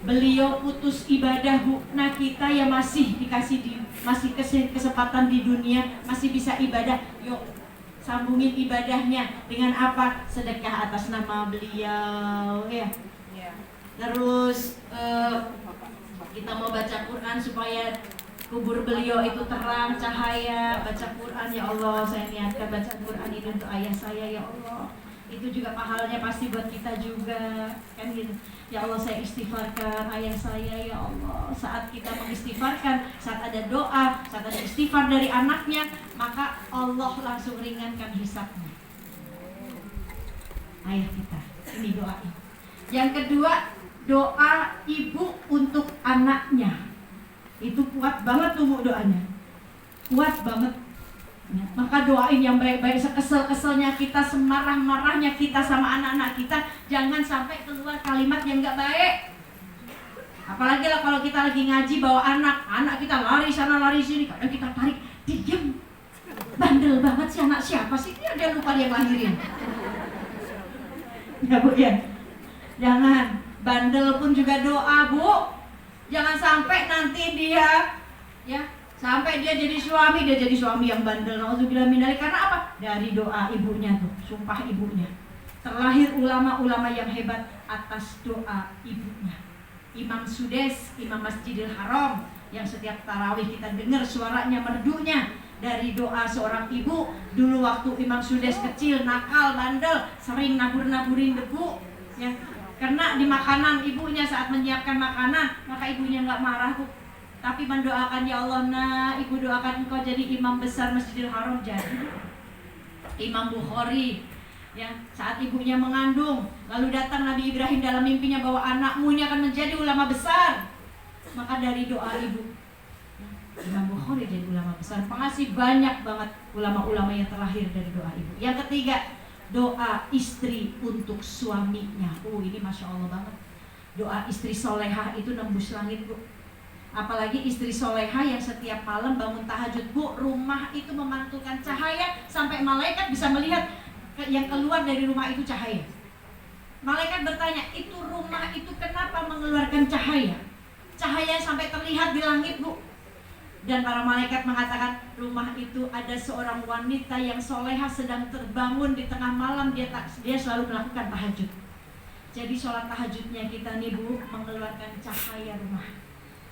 beliau putus ibadah, Bu. Nah, kita yang masih dikasih masih kesempatan di dunia, masih bisa ibadah, yuk sambungin ibadahnya dengan apa? Sedekah atas nama beliau, ya. Terus kita mau baca Quran supaya kubur beliau itu terang cahaya. Baca Quran, ya Allah, saya niatkan baca Quran ini untuk ayah saya, ya Allah. Itu juga pahalanya pasti buat kita juga, kan gitu. Ya Allah, saya istighfarkan ayah saya, ya Allah. Saat kita mengistighfarkan, saat ada doa, saat ada istighfar dari anaknya, maka Allah langsung ringankan hisabnya. Ayah kita, ini doain. Yang kedua, doa ibu untuk anaknya. Itu kuat banget tuh, Bu, doanya. Kuat banget. Ya, maka doain yang baik-baik, sekesel-keselnya kita, semarah-marahnya kita sama anak-anak kita, jangan sampai keluar kalimat yang gak baik. Apalagi lah kalau kita lagi ngaji bawa anak kita lari sana lari sini, kadang kita tarik, diam. Bandel banget sih anak siapa sih, dia lupa dia lahirin. Ya, Bu, ya. Jangan, bandel pun juga doa, Bu. Jangan sampai nanti dia, ya, sampai dia jadi suami yang bandel. Nauzubillah min dzalik. Karena apa? Dari doa ibunya tuh, sumpah ibunya. Terlahir ulama-ulama yang hebat atas doa ibunya. Imam Sudes, Imam Masjidil Haram, yang setiap tarawih kita dengar suaranya merdunya dari doa seorang ibu. Dulu waktu Imam Sudes kecil, nakal, bandel, sering nabur-naburin debu, ya. Karena di makanan ibunya saat menyiapkan makanan, maka ibunya nggak marah, Bu. Tapi mendoakan, ya Allah, nah ibu doakan engkau jadi imam besar Masjidil Haram. Jadi Imam Bukhari, ya, saat ibunya mengandung, lalu datang Nabi Ibrahim dalam mimpinya bahwa anakmu ini akan menjadi ulama besar. Maka dari doa ibu, Imam Bukhari jadi ulama besar. Pengasih banyak banget ulama-ulama yang terlahir dari doa ibu. Yang ketiga, doa istri untuk suaminya. Ini Masya Allah banget. Doa istri solehah itu nembus langit, Bu. Apalagi istri soleha yang setiap malam bangun tahajud, Bu, rumah itu memantulkan cahaya sampai malaikat bisa melihat yang keluar dari rumah itu cahaya. Malaikat bertanya, itu rumah itu kenapa mengeluarkan cahaya? Cahaya sampai terlihat di langit, Bu. Dan para malaikat mengatakan, rumah itu ada seorang wanita yang soleha sedang terbangun di tengah malam, dia selalu melakukan tahajud. Jadi sholat tahajudnya kita nih, Bu, mengeluarkan cahaya rumah.